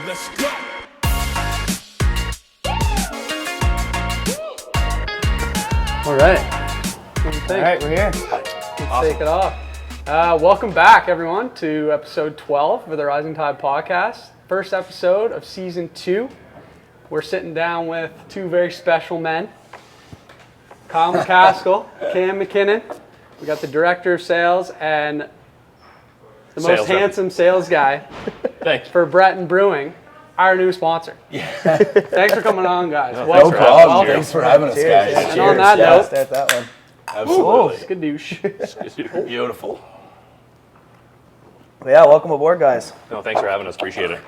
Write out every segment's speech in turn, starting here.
Let's go. All right. What do you think? All right, we're here. Let's take it off. Welcome back, everyone, to episode 12 of the Rising Tide podcast. First episode of season 2. We're sitting down with two very special men, Kyle MacAskill, Cam Mackinnon. We got the director of sales and the most handsome sales guy for Breton Brewing, our new sponsor. Yeah. Thanks for coming on, guys. No problem. Thanks for having us, guys. Yeah. And on that note, Start that one. Absolutely. skadoosh. Beautiful. Yeah, welcome aboard, guys. No, thanks for having us. Appreciate it.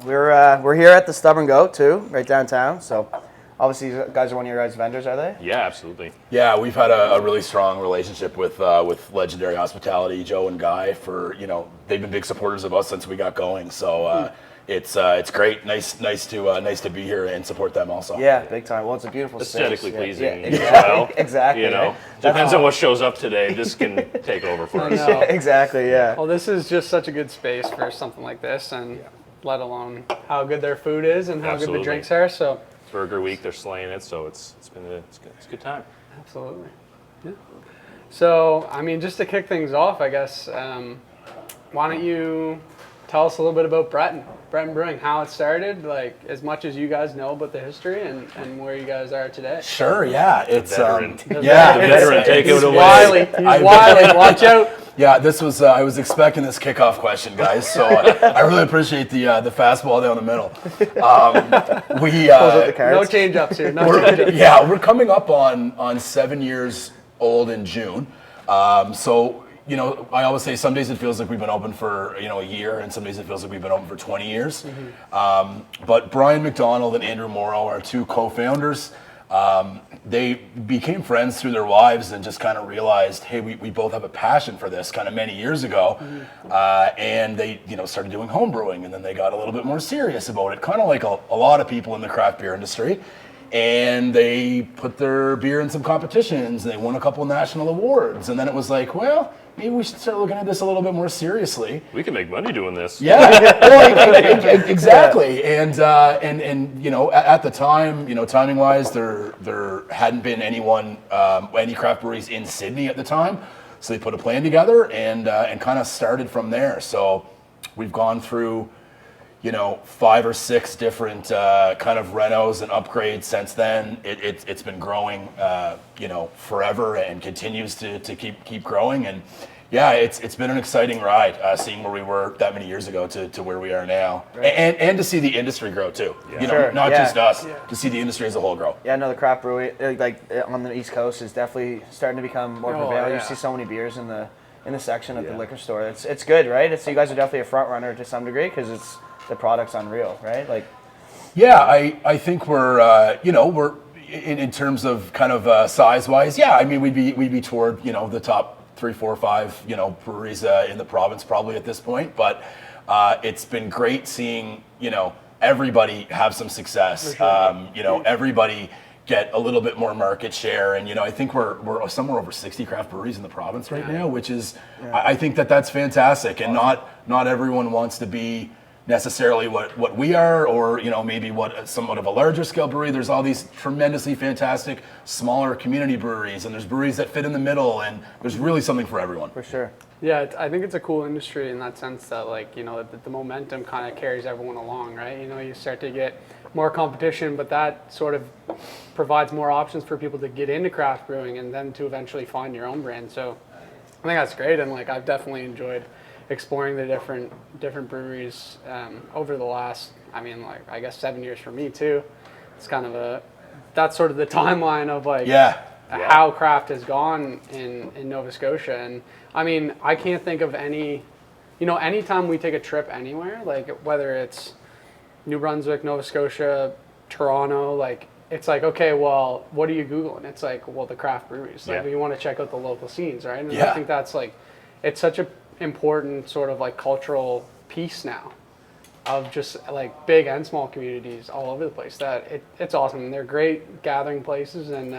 We're here at the Stubborn Goat too, right downtown. So obviously, you guys are one of your guys' vendors, are they? Yeah, absolutely. Yeah, we've had a really strong relationship with Legendary Hospitality, Joe and Guy. They've been big supporters of us since we got going. So it's great. Nice to be here and support them also. Yeah, big time. Well, it's a beautiful space. Aesthetically pleasing Yeah, as well. Exactly. You know, depends on what shows up today. This can take over for us. Yeah, exactly. Yeah. Well, this is just such a good space for something like this, and let alone how good their food is and how good the drinks are. So Burger Week, they're slaying it, so it's a good time. absolutely. Yeah. So, I mean, just to kick things off, I guess, why don't you tell us a little bit about Breton Brewing, how it started, like as much as you guys know about the history and where you guys are today. Sure. Yeah. It's veteran. The veteran, take it away. Wily. He's wily. Watch out. Yeah, this was. I was expecting this kickoff question, guys. So I really appreciate the fastball down the middle. No change ups here. No change ups. Yeah, we're coming up on 7 years old in June. I always say some days it feels like we've been open for a year, and some days it feels like we've been open for 20 years. Mm-hmm. But Brian McDonald and Andrew Morrow are two co-founders. They became friends through their wives and just kind of realized, hey, we both have a passion for this kind of many years ago. Mm-hmm. And they, started doing home brewing, and then they got a little bit more serious about it, kind of like a lot of people in the craft beer industry. And they put their beer in some competitions, and they won a couple national awards. And then it was like, well, maybe we should start looking at this a little bit more seriously. We can make money doing this. Yeah, well, exactly. And at the time, timing wise, there hadn't been any craft breweries in Sydney at the time. So they put a plan together and kind of started from there. So we've gone through 5 or 6 different kind of renos and upgrades since then. It's been growing, forever and continues to keep growing. And yeah, it's been an exciting ride, seeing where we were that many years ago to where we are now, right. and to see the industry grow too. Yeah. Not just us, to see the industry as a whole grow. Yeah, no, the craft brewing like on the East Coast is definitely starting to become more prevalent. Yeah. You see so many beers in the section at the liquor store. It's good, right? So you guys are definitely a front runner to some degree because the product's unreal, right? Like, yeah, I think we're in terms of kind of size wise. Yeah, I mean we'd be toward the top 3, 4, 5 breweries in the province probably at this point. But it's been great seeing everybody have some success. Sure. Everybody get a little bit more market share, and I think we're somewhere over 60 craft breweries in the province right now, which is I think that's fantastic, and not everyone wants to be necessarily what we are, or maybe what somewhat of a larger scale brewery. There's all these tremendously fantastic smaller community breweries, and there's breweries that fit in the middle, and there's really something for everyone. For sure. Yeah, I think it's a cool industry in that sense that the momentum kind of carries everyone along, right? You start to get more competition, but that sort of provides more options for people to get into craft brewing and then to eventually find your own brand. So I think that's great, and I've definitely enjoyed exploring the different breweries over the last, I guess 7 years for me too. It's kind of that's sort of the timeline of how craft has gone in Nova Scotia. And I can't think of any, anytime we take a trip anywhere, whether it's New Brunswick, Nova Scotia, Toronto, it's okay, well, what are you Googling? It's the craft breweries. You want to check out the local scenes, right? And I think that's it's such a important sort of cultural piece now of just big and small communities all over the place that it's awesome. They're great gathering places, and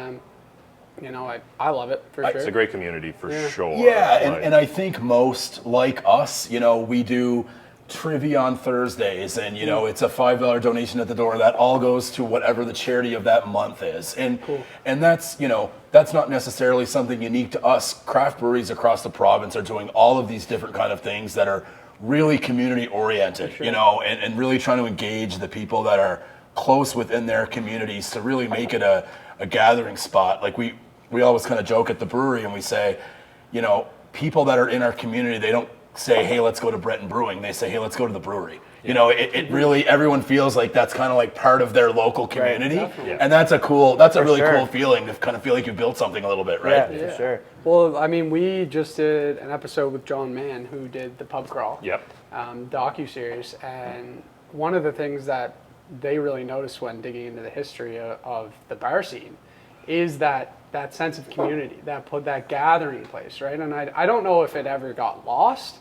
I love it for sure. It's a great community for sure. Yeah, and I think most like us, we do trivia on Thursdays, and it's a $5 donation at the door. That all goes to whatever the charity of that month is, and that's that's not necessarily something unique to us. Craft breweries across the province are doing all of these different kind of things that are really community oriented, and really trying to engage the people that are close within their communities to really make it a gathering spot. Like we always kind of joke at the brewery and we say, people that are in our community, they don't say, hey, let's go to Breton Brewing. They say, hey, let's go to the brewery. It really, everyone feels like that's kind of like part of their local community. Right, and that's a really cool feeling to kind of feel like you've built something a little bit, right? Yeah, for sure. Well, I mean, we just did an episode with John Mann, who did the Pub Crawl docuseries, and one of the things that they really noticed when digging into the history of the bar scene is that sense of community, that gathering place, right? And I don't know if it ever got lost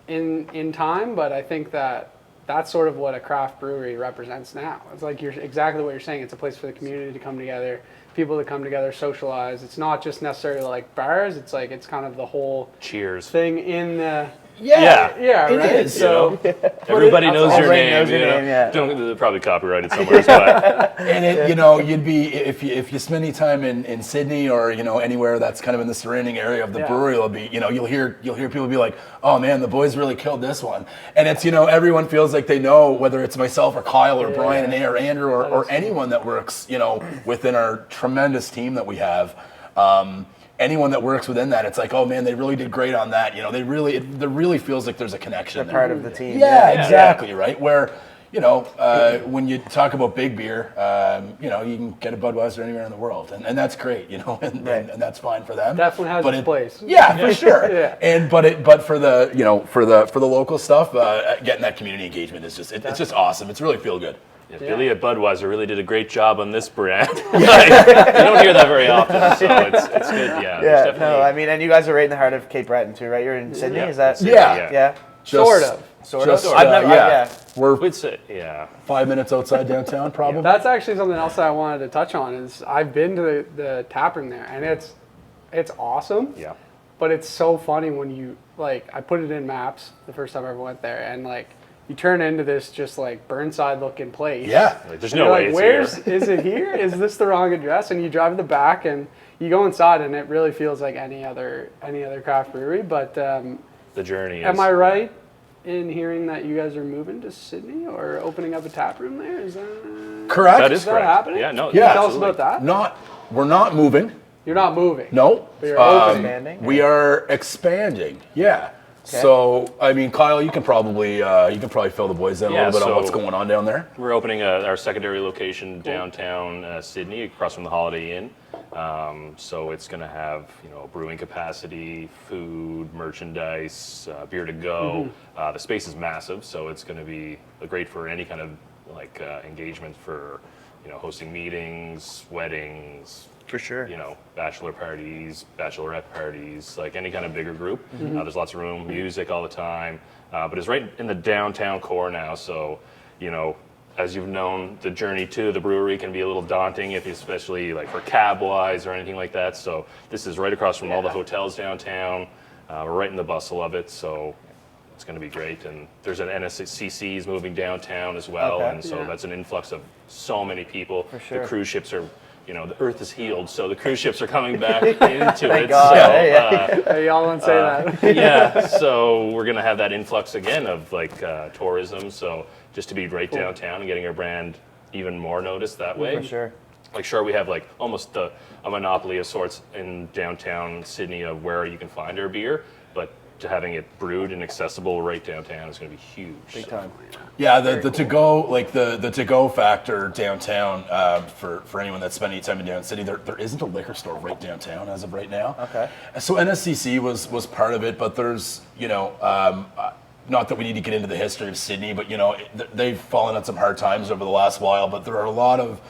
in time, but I think that's sort of what a craft brewery represents now. It's like exactly what you're saying. It's a place for the community to come together, people to come together, socialize. It's not just necessarily like bars. It's like it's kind of the whole cheers thing in the it right. is, So everybody knows your name. Knows your name, yeah. Don't probably copyrighted somewhere, but and you'd be if you spend any time in Sydney or anywhere that's kind of in the surrounding area of the brewery, it'll be you'll hear people be like, oh man, the boys really killed this one, and it's everyone feels like they know, whether it's myself or Kyle or Brian or Andrew or anyone that works within our tremendous team that we have. Anyone that works within that, it's like, oh man, they really did great on that. There really feels like there's a connection. They're part of the team. Yeah, exactly, right? Where, when you talk about big beer, you can get a Budweiser anywhere in the world, and that's great, and that's fine for them. Definitely has its place. Yeah, for sure. And but for the for the local stuff, getting that community engagement is it's just awesome. It's really feel good. Yeah, Billy at Budweiser really did a great job on this brand. You don't hear that very often, so it's good. Yeah, no, I mean, and you guys are right in the heart of Cape Breton too, right? You're in Sydney, is that? Yeah. Sort of. I've never, We're We'd say, 5 minutes outside downtown, probably. That's actually something else that I wanted to touch on. Is I've been to the tap room there, and it's awesome. Yeah. But it's so funny when you I put it in maps the first time I ever went there, and you turn into this just Burnside looking place. Yeah. There's no way it's here. Is it here? Is this the wrong address? And you drive to the back and you go inside and it really feels like any other craft brewery. But the journey is. Am I right in hearing that you guys are moving to Sydney or opening up a tap room there? Is that correct? That is is that correct. happening? Yeah, no. Can you tell us absolutely. about that? We're not moving. You're not moving. No. But you're expanding. We are expanding. Yeah. Okay. So, I mean, Kyle, you can probably fill the boys in a little bit on what's going on down there. We're opening our secondary location downtown Sydney, across from the Holiday Inn. So it's going to have brewing capacity, food, merchandise, beer to go. The space is massive, so it's going to be great for any kind of engagement for hosting meetings, weddings. For sure. Bachelor parties, bachelorette parties, any kind of bigger group. There's lots of room, music all the time. But it's right in the downtown core now. So, as you've known, the journey to the brewery can be a little daunting, especially for cab-wise or anything like that. So this is right across from all the hotels downtown. We're right in the bustle of it. So it's going to be great. And there's an NSCC's moving downtown as well. Okay. And so that's an influx of so many people. For sure. The cruise ships are... the earth is healed, so the cruise ships are coming back into it. God. So, Hey, y'all don't say that. so we're going to have that influx again of tourism. So just to be right downtown and getting our brand even more noticed that way. For sure. Sure, we have almost a monopoly of sorts in downtown Sydney of where you can find our beer, but to having it brewed and accessible right downtown is going to be huge. Big time. Yeah, the to go the to go factor downtown for anyone that's spending time in downtown city, there isn't a liquor store right downtown as of right now. Okay. So NSCC was part of it, but there's not that we need to get into the history of Sydney, but they've fallen on some hard times over the last while. But there are a lot of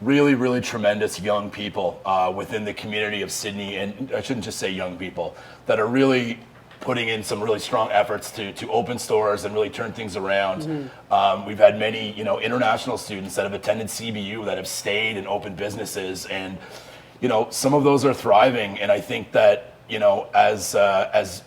really, really tremendous young people within the community of Sydney, and I shouldn't just say young people, that are really putting in some really strong efforts to open stores and really turn things around. We've had many, international students that have attended CBU that have stayed and opened businesses, and some of those are thriving. And I think that as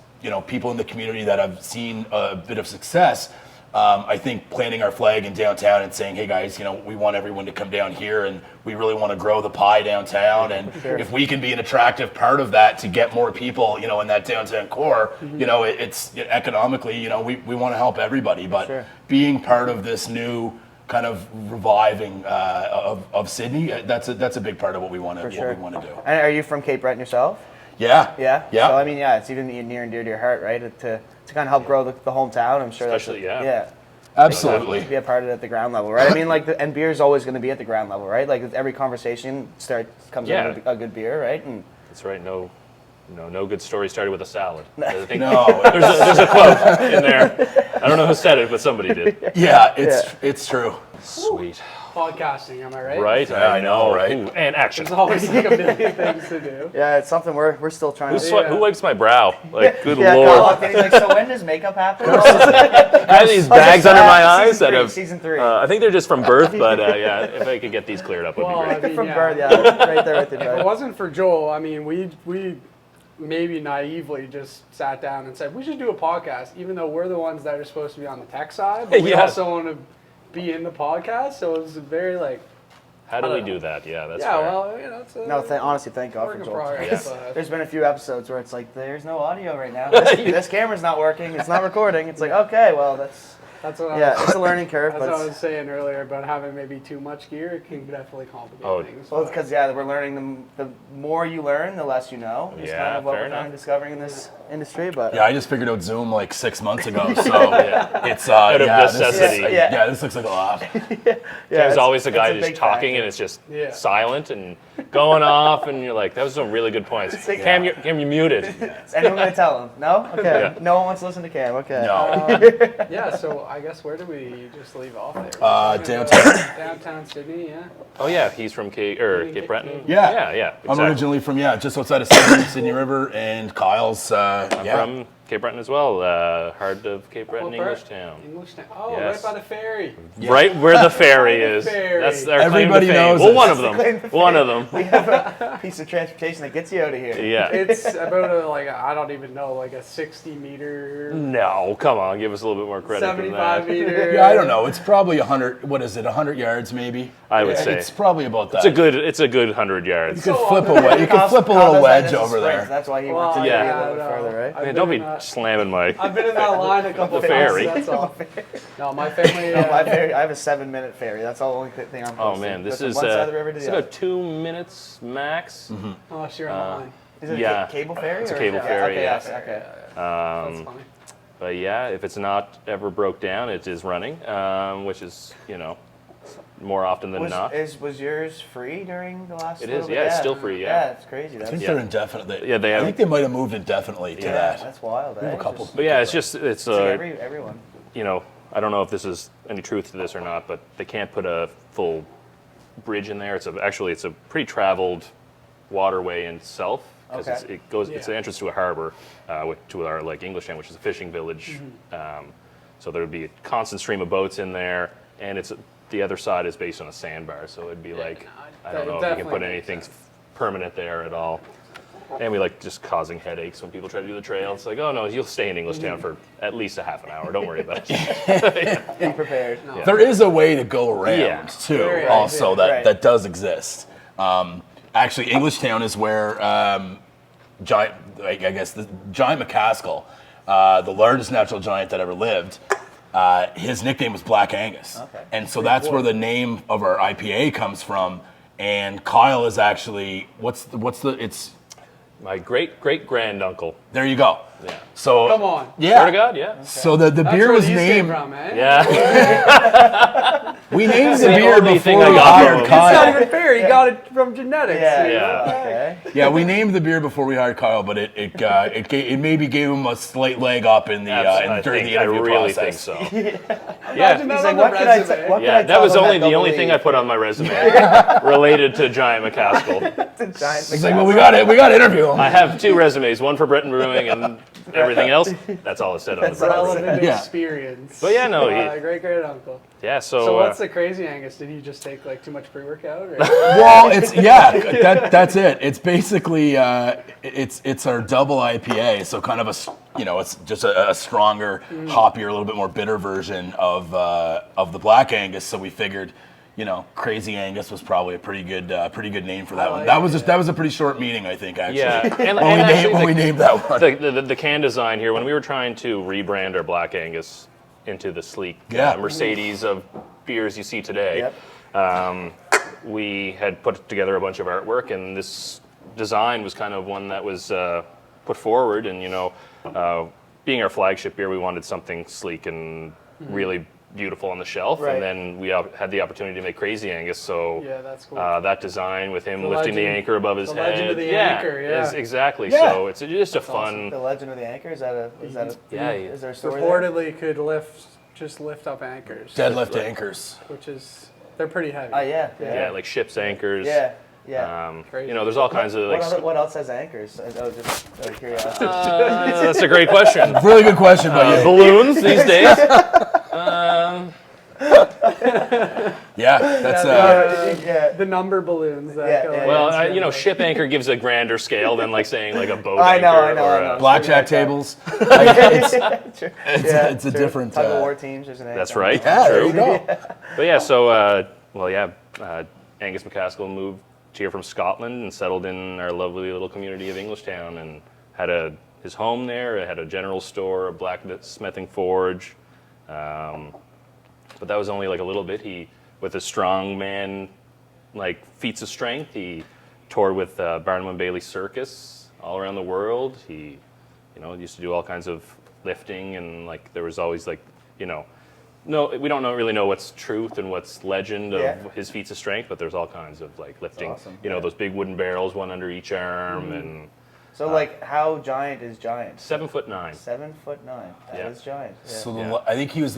people in the community that have seen a bit of success. I think planting our flag in downtown and saying, hey guys, we want everyone to come down here and we really want to grow the pie downtown. And if we can be an attractive part of that to get more people, in that downtown core, it's economically, we want to help everybody. But being part of this new kind of reviving of Sydney, that's a big part of what we want to do. And are you from Cape Breton yourself? Yeah. So I mean, it's even near and dear to your heart, right? To kind of help grow the hometown. I'm sure Especially, absolutely. Be a part of it at the ground level, right? I mean, and beer is always going to be at the ground level, right? Like every conversation comes out with a good beer, right? And that's right. No good story started with a salad. I think No. there's a quote in there. I don't know who said it, but somebody did. Yeah, it's true. Sweet. Podcasting, am I right? Right? Yeah, I know, right? Ooh, and action. There's always like a million things to do. yeah, it's something we're still trying to do. Who wipes my brow? Like, good Kyle lord. walked in, he's like, so when does makeup happen? I have these bags under my eyes that have. Season 3. I think they're just from birth, but if I could get these cleared up, would be Well, great. I mean, From birth, right there with the If it wasn't for Joel, I mean, we maybe naively just sat down and said we should do a podcast, even though we're the ones that are supposed to be on the tech side, but we Yeah. also want to be in the podcast. So it was very like, How do we do that? Yeah, that's yeah, fair. well, it's a No, honestly, thank God work for in Joel. progress. but- There's been a few episodes where it's like, there's no audio right now. This camera's not working. It's not recording. It's like, okay, well, that's what it's a learning curve. That's But what I was saying earlier about having maybe too much gear. It can definitely complicate things. well, it's because we're learning. The more you learn, the less you know. It's Yeah, kind of what fair we're kind of discovering in this industry. But Yeah, I just figured out Zoom like 6 months ago, so it's Out of this is- necessity. this looks like a lot. There's it's- always a guy it's just big talking factor. and it's just Yeah. silent and going off, and you're like, that was some really good points. like- Cam, you're muted. Is anyone going to tell him? No? Okay. Yeah. No one wants to listen to Cam. Okay. No, Yeah, so I guess where do we just leave off there? downtown. Downtown Sydney, yeah. Oh yeah, he's from Cape Breton. Yeah. yeah. I'm Exactly. originally from just outside of Sydney, Sydney River, and Kyle's From Cape Breton as well. Heart of Cape Breton, What part? English town. English Town. Oh, Yes. right by the ferry. Right where the ferry is. Ferry. That's their Everybody claim to fame. knows Well, it. one of them. One of them. We have a piece of transportation that gets you out of here. Yeah. It's about I don't even know, like a 60 meter, No, come on, give us a little bit more credit than 75 that. meter. Yeah, I don't know. It's probably 100. What is it? 100 yards, maybe. I would say It's probably about that. it's a good 100 yards. You could flip a wedge. You could flip a Kyle little does that wedge as a over sprint, there. That's why he Well, wants to yeah. get a little bit no. further, right? I've Man, don't been be in that- slamming my. I've been in that line a couple The times. ferry. That's all. No, my family. I have a 7-minute ferry. That's the only thing I'm Oh close man, to. this From is one side of the river to it's the other. about 2 minutes max. Unless you're on the line. Is it yeah. a cable ferry? It's a or- cable ferry, Okay, yeah. yes, okay. That's funny. But yeah, if it's not ever broke down, it is running, which is more often than not. Was yours free during the last? It little is, bit? yeah, it's still free, yeah. Yeah, it's crazy. I That's, think Yeah. they're indefinite. Yeah, they I have- think they might have moved indefinitely to Yeah. that. that's wild. We have eh? a couple. Just- But yeah, it's everyone. I don't know if this is any truth to this or not, but they can't put a full bridge in there. It's a pretty traveled waterway in itself. Because Okay. it's an entrance to a harbor, to our English town, which is a fishing village. So there would be a constant stream of boats in there, and the other side is based on a sandbar. So it'd be I don't know if you can put anything permanent there at all. And we like just causing headaches when people try to do the trail. It's like, oh no, you'll stay in English town for at least a half an hour. Don't worry about it. Be prepared. No. There is a way to go around Yeah. too. Very Also, idea. Right. that does exist. Actually, Englishtown is where giant. I guess the giant MacAskill, the largest natural giant that ever lived. His nickname was Black Angus, Okay. and so that's where the name of our IPA comes from. And Kyle is actually it's My great granduncle. there you go. Yeah. So Come on. yeah. Swear to God, yeah. So the That's beer where was these came named. from, eh? Yeah. We named the the beer only thing before I we got from hired him. It's not Kyle. even fair. You got it from genetics. Yeah. Yeah. Okay. Yeah, we named the beer before we hired Kyle, but it maybe gave him a slight leg up in the during the I interview really process. think so. Imagine He's that like, on what the can I resume. say? What can Yeah, I that tell was them only that the they'll only thing I believe? put on my resume related to Giant MacAskill. It's a giant. It's like, well, we got to interview him. I have 2 resumes, one for Breton Brewing and everything else, that's all it said on the bottle. Relevant Yeah. experience. But yeah, no, great uncle. Yeah, So what's the crazy Angus? Did he just take like too much pre-workout? Or? Well, that's it. It's basically it's our double IPA, so kind of it's just a stronger, hoppier, a little bit more bitter version of the Black Angus. So we figured, Crazy Angus was probably a pretty good name for that one. That was a pretty short meeting, I think, actually. Yeah, when we named that one. The can design here, when we were trying to rebrand our Black Angus into the sleek Mercedes of beers you see today, we had put together a bunch of artwork, and this design was kind of one that was put forward. And being our flagship beer, we wanted something sleek and really beautiful on the shelf. Right. And then we had the opportunity to make Crazy Angus. So that's cool. that design with him lifting the anchor above his head. Legend of the anchor, exactly. Yeah. So it's just a fun. Awesome. The Legend of the Anchor, is there a story there? Reportedly could lift up anchors. Deadlift anchors. Which is, they're pretty heavy. Yeah, like ship's anchors. Yeah. Crazy. There's all kinds of like. What else has anchors? Just out of curiosity. That's a great question. Really good question, but Balloons these days. The number balloons. That go Well, ship anchor gives a grander scale than like saying like a boat I know, anchor or a blackjack tables. It's a different. Tug of war teams. There's an anchor. That's right. Yeah, there True. you go. But yeah, so Angus MacAskill moved here from Scotland and settled in our lovely little community of Englishtown and had his home there. It had a general store, a blacksmithing forge. But that was only like a little bit. He, with a strong man, like feats of strength, he toured with Barnum and Bailey Circus all around the world. He, used to do all kinds of lifting, and like there was always like, no, we don't really know what's truth and what's legend of his feats of strength, but there's all kinds of like lifting. Awesome. Those big wooden barrels, one under each arm, and. So, how giant is giant? 7'9". 7'9". That is giant. Yeah. So I think he's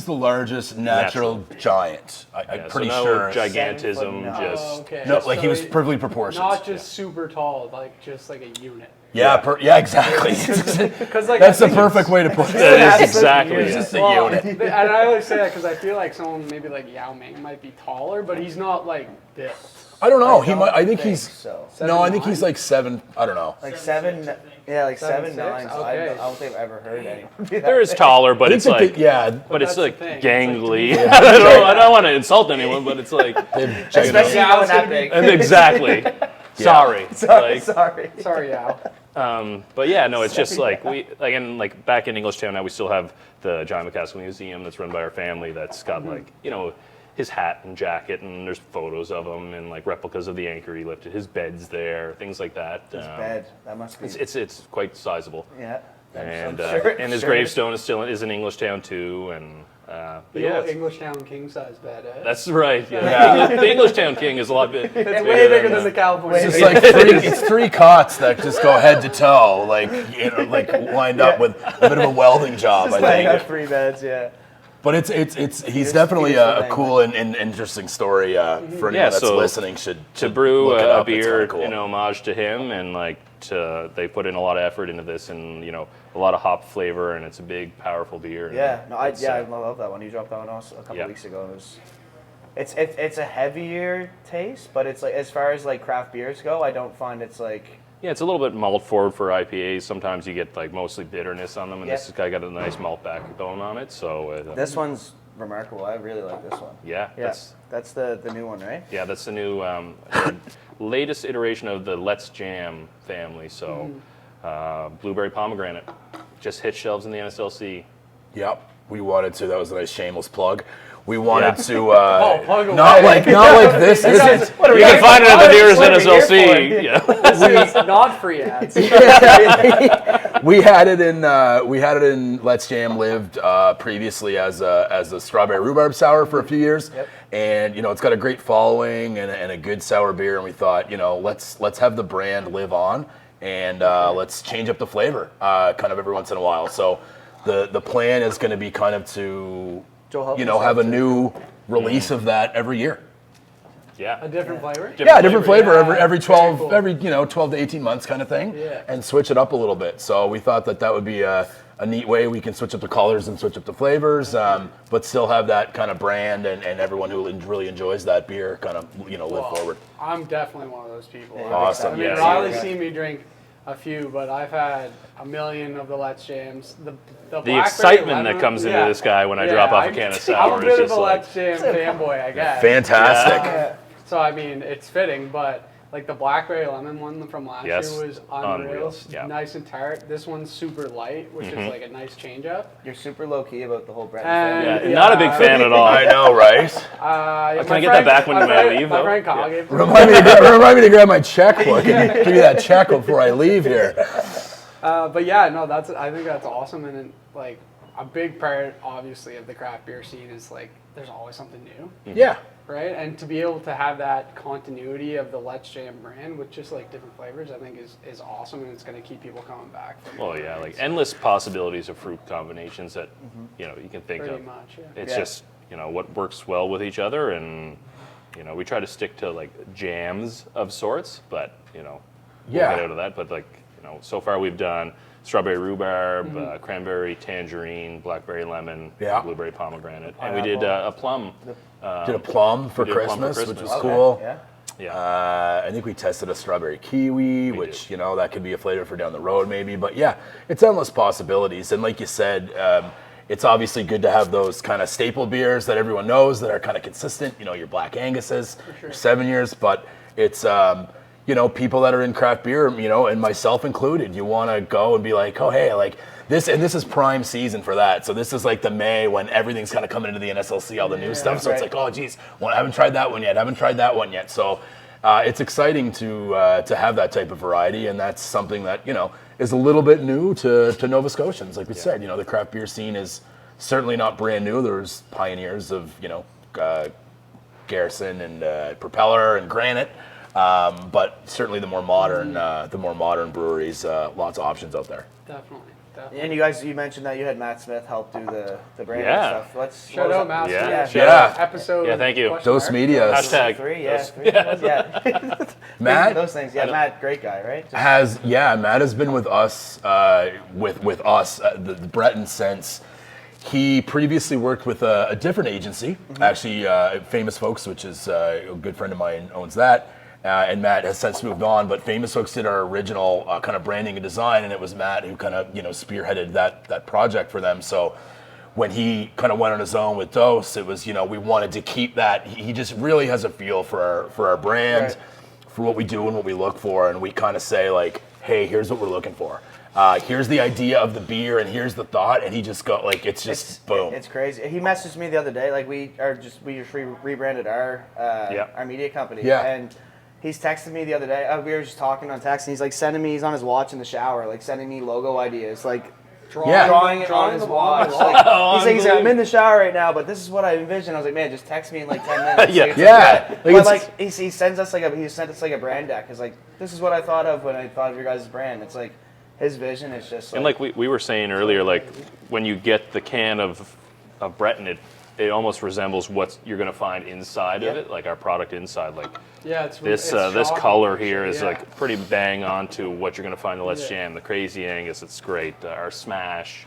the largest natural giant. I'm pretty so sure. Gigantism, 7'9". just Okay. No, So he was perfectly proportioned. Not just super tall, like just like a unit. Yeah, exactly. Like, That's the perfect way to put it. that is exactly It's it. just a Well, unit. and I always say that because I feel like someone maybe like Yao Ming might be taller, but he's not like built. I don't know. I think he's. so. No, I think he's like 7. I don't know. Like 7. Yeah, like 7'9". 7'6", So I okay. don't think I've ever heard anyone. There is taller, but it's like, but it's that's the like thing. gangly. I don't want to insult anyone, but it's like, Especially Yeah, knowing it's that gonna big. exactly. Sorry. Like, Sorry. Sorry, Yao. but yeah, no, it's just like back in Englishtown now we still have the John MacAskill Museum that's run by our family that's got like, his hat and jacket, and there's photos of him and like replicas of the anchor he lifted. His bed's there, things like that. His bed. That must be. It's quite sizable. Yeah. And Sure, his sure. gravestone is in Englishtown too, and The old Englishtown king size bed, eh? that's right. Yeah. The Englishtown king is a lot big. It's way bigger than the California. It's like it's 3 cots that just go head to toe, like lined up with a bit of a welding job. I Laying out think. 3 beds. Yeah. But he's definitely a cool and interesting story for anyone that's so listening. Should brew look it a up. It's beer kinda cool. in homage to him, and they put in a lot of effort into this, and a lot of hop flavor, and it's a big, powerful beer. Yeah. No. I love that one. You dropped that one also a couple weeks ago. It's a heavier taste, but it's like as far as like craft beers go, I don't find it's like. Yeah, it's a little bit malt forward for IPAs. Sometimes you get like mostly bitterness on them, and this guy got a nice malt backbone on it. So This one's remarkable. I really like this one. yeah, That's the new one, right? yeah, that's the new latest iteration of the Let's Jam family. So blueberry pomegranate just hit shelves in the NSLC. Yep, we wanted to. That was a nice shameless plug. We wanted to plug away. not like this. You can find it at the nearest NSLC. Yeah. This is not free ads. We had it in Let's Jam lived previously as a strawberry rhubarb sour for a few years, and it's got a great following and a good sour beer. And we thought, let's have the brand live on, and let's change up the flavor kind of every once in a while. So the plan is going to be kind of to have a new release of that every year. Yeah. A different flavor? Yeah, different flavor Yeah, every very 12 cool. every 12 to 18 months kind of thing, Yeah. and switch it up a little bit. So we thought that would be a neat way we can switch up the colors and switch up the flavors, but still have that kind of brand and everyone who really enjoys that beer kind of live Well, forward. I'm definitely one of those people. Awesome. I mean, Yeah, Riley's yeah. seen me drink a few, but I've had a million of the Let's Jams. The The blackberry excitement that lemon- comes into yeah. this guy when I Yeah, drop off a can of sour I'm a is bit of just a like, Let's Jam fanboy, I guess. Fantastic. Yeah. So I mean, it's fitting, but like the blackberry lemon one from last Yes. year was unreal. Unreal, yeah. Nice and tart. This one's super light, which is like a nice change up. You're super low key about the whole Breton And- family. yeah, not a big fan at all. I know, right? Can I get that back when you leave, My though? friend Kyle Yeah. gave it to me. Remind me to grab my checkbook and give me that check before I leave here. But yeah, no, I think that's awesome, and then, like a big part, obviously, of the craft beer scene is like there's always something new, Yeah. right? And to be able to have that continuity of the Let's Jam brand with just like different flavors, I think is awesome, and it's going to keep people coming back. Well, yeah, like endless possibilities of fruit combinations that you can think Pretty of. much, yeah. It's Yeah. just what works well with each other, and we try to stick to like jams of sorts, but we'll Yeah. get out of that. But like so far we've done strawberry rhubarb, cranberry tangerine, blackberry lemon, Yeah. blueberry pomegranate, and we did a plum. Did a plum for we did a plum for Christmas, which Christmas. was Okay, cool. Yeah. Yeah, I think we tested a strawberry kiwi, which that could be a flavor for down the road maybe. But yeah, it's endless possibilities. And like you said, it's obviously good to have those kind of staple beers that everyone knows that are kind of consistent. Your Black Anguses, your 7 years. But it's people that are in craft beer, and myself included. You want to go and be like, oh hey, like this, and this is prime season for that. So this is like the May when everything's kind of coming into the NSLC, all the new stuff. So it's like, oh geez, well, I haven't tried that one yet. So it's exciting to have that type of variety, and that's something that is a little bit new to Nova Scotians. Like we said, the craft beer scene is certainly not brand new. There's pioneers of Garrison and Propeller and Granite. But certainly the more modern breweries, lots of options out there. Definitely. And you mentioned that you had Matt Smith help do the brand Yeah. and stuff. Let's Shout out, Matt. Yeah. Yeah. Episode. Yeah, thank you. question Those mark. media Hashtag. Three, yeah. Those- Yeah. Matt Those things. Yeah, Matt, great guy, right? Matt has been with us the Breton since he previously worked with a different agency, actually Famous Folks, which is a good friend of mine owns that. And Matt has since moved on, but Famous Folks did our original kind of branding and design, and it was Matt who kind of spearheaded that project for them. So when he kind of went on his own with Dose, it was we wanted to keep that. He just really has a feel for our brand, Right. for what we do and what we look for, and we kind of say like, hey, here's what we're looking for. Here's the idea of the beer, and here's the thought, and he just got like it's just boom. It's crazy. He messaged me the other day. Like we just rebranded our media company. Yeah. And he's texted me the other day. We were just talking on text, and he's like sending me. He's on his watch in the shower, like sending me logo ideas, like drawing it on his watch. Like, he's like, I'm in the shower right now, but this is what I envision. I was like, man, just text me in like 10 minutes. Yeah. Like, Yeah. But like he sends us he sent us like a brand deck. He's like, this is what I thought of when I thought of your guys' brand. It's like his vision is just And like we were saying earlier, like when you get the can of Breton, it almost resembles what you're going to find inside of Yeah. it, like our product inside. Like Yeah, it's this shocking, color actually, here is yeah. like pretty bang on to what you're going to find in the Let's Yeah. Jam. The Crazy Angus, it's great. Our Smash,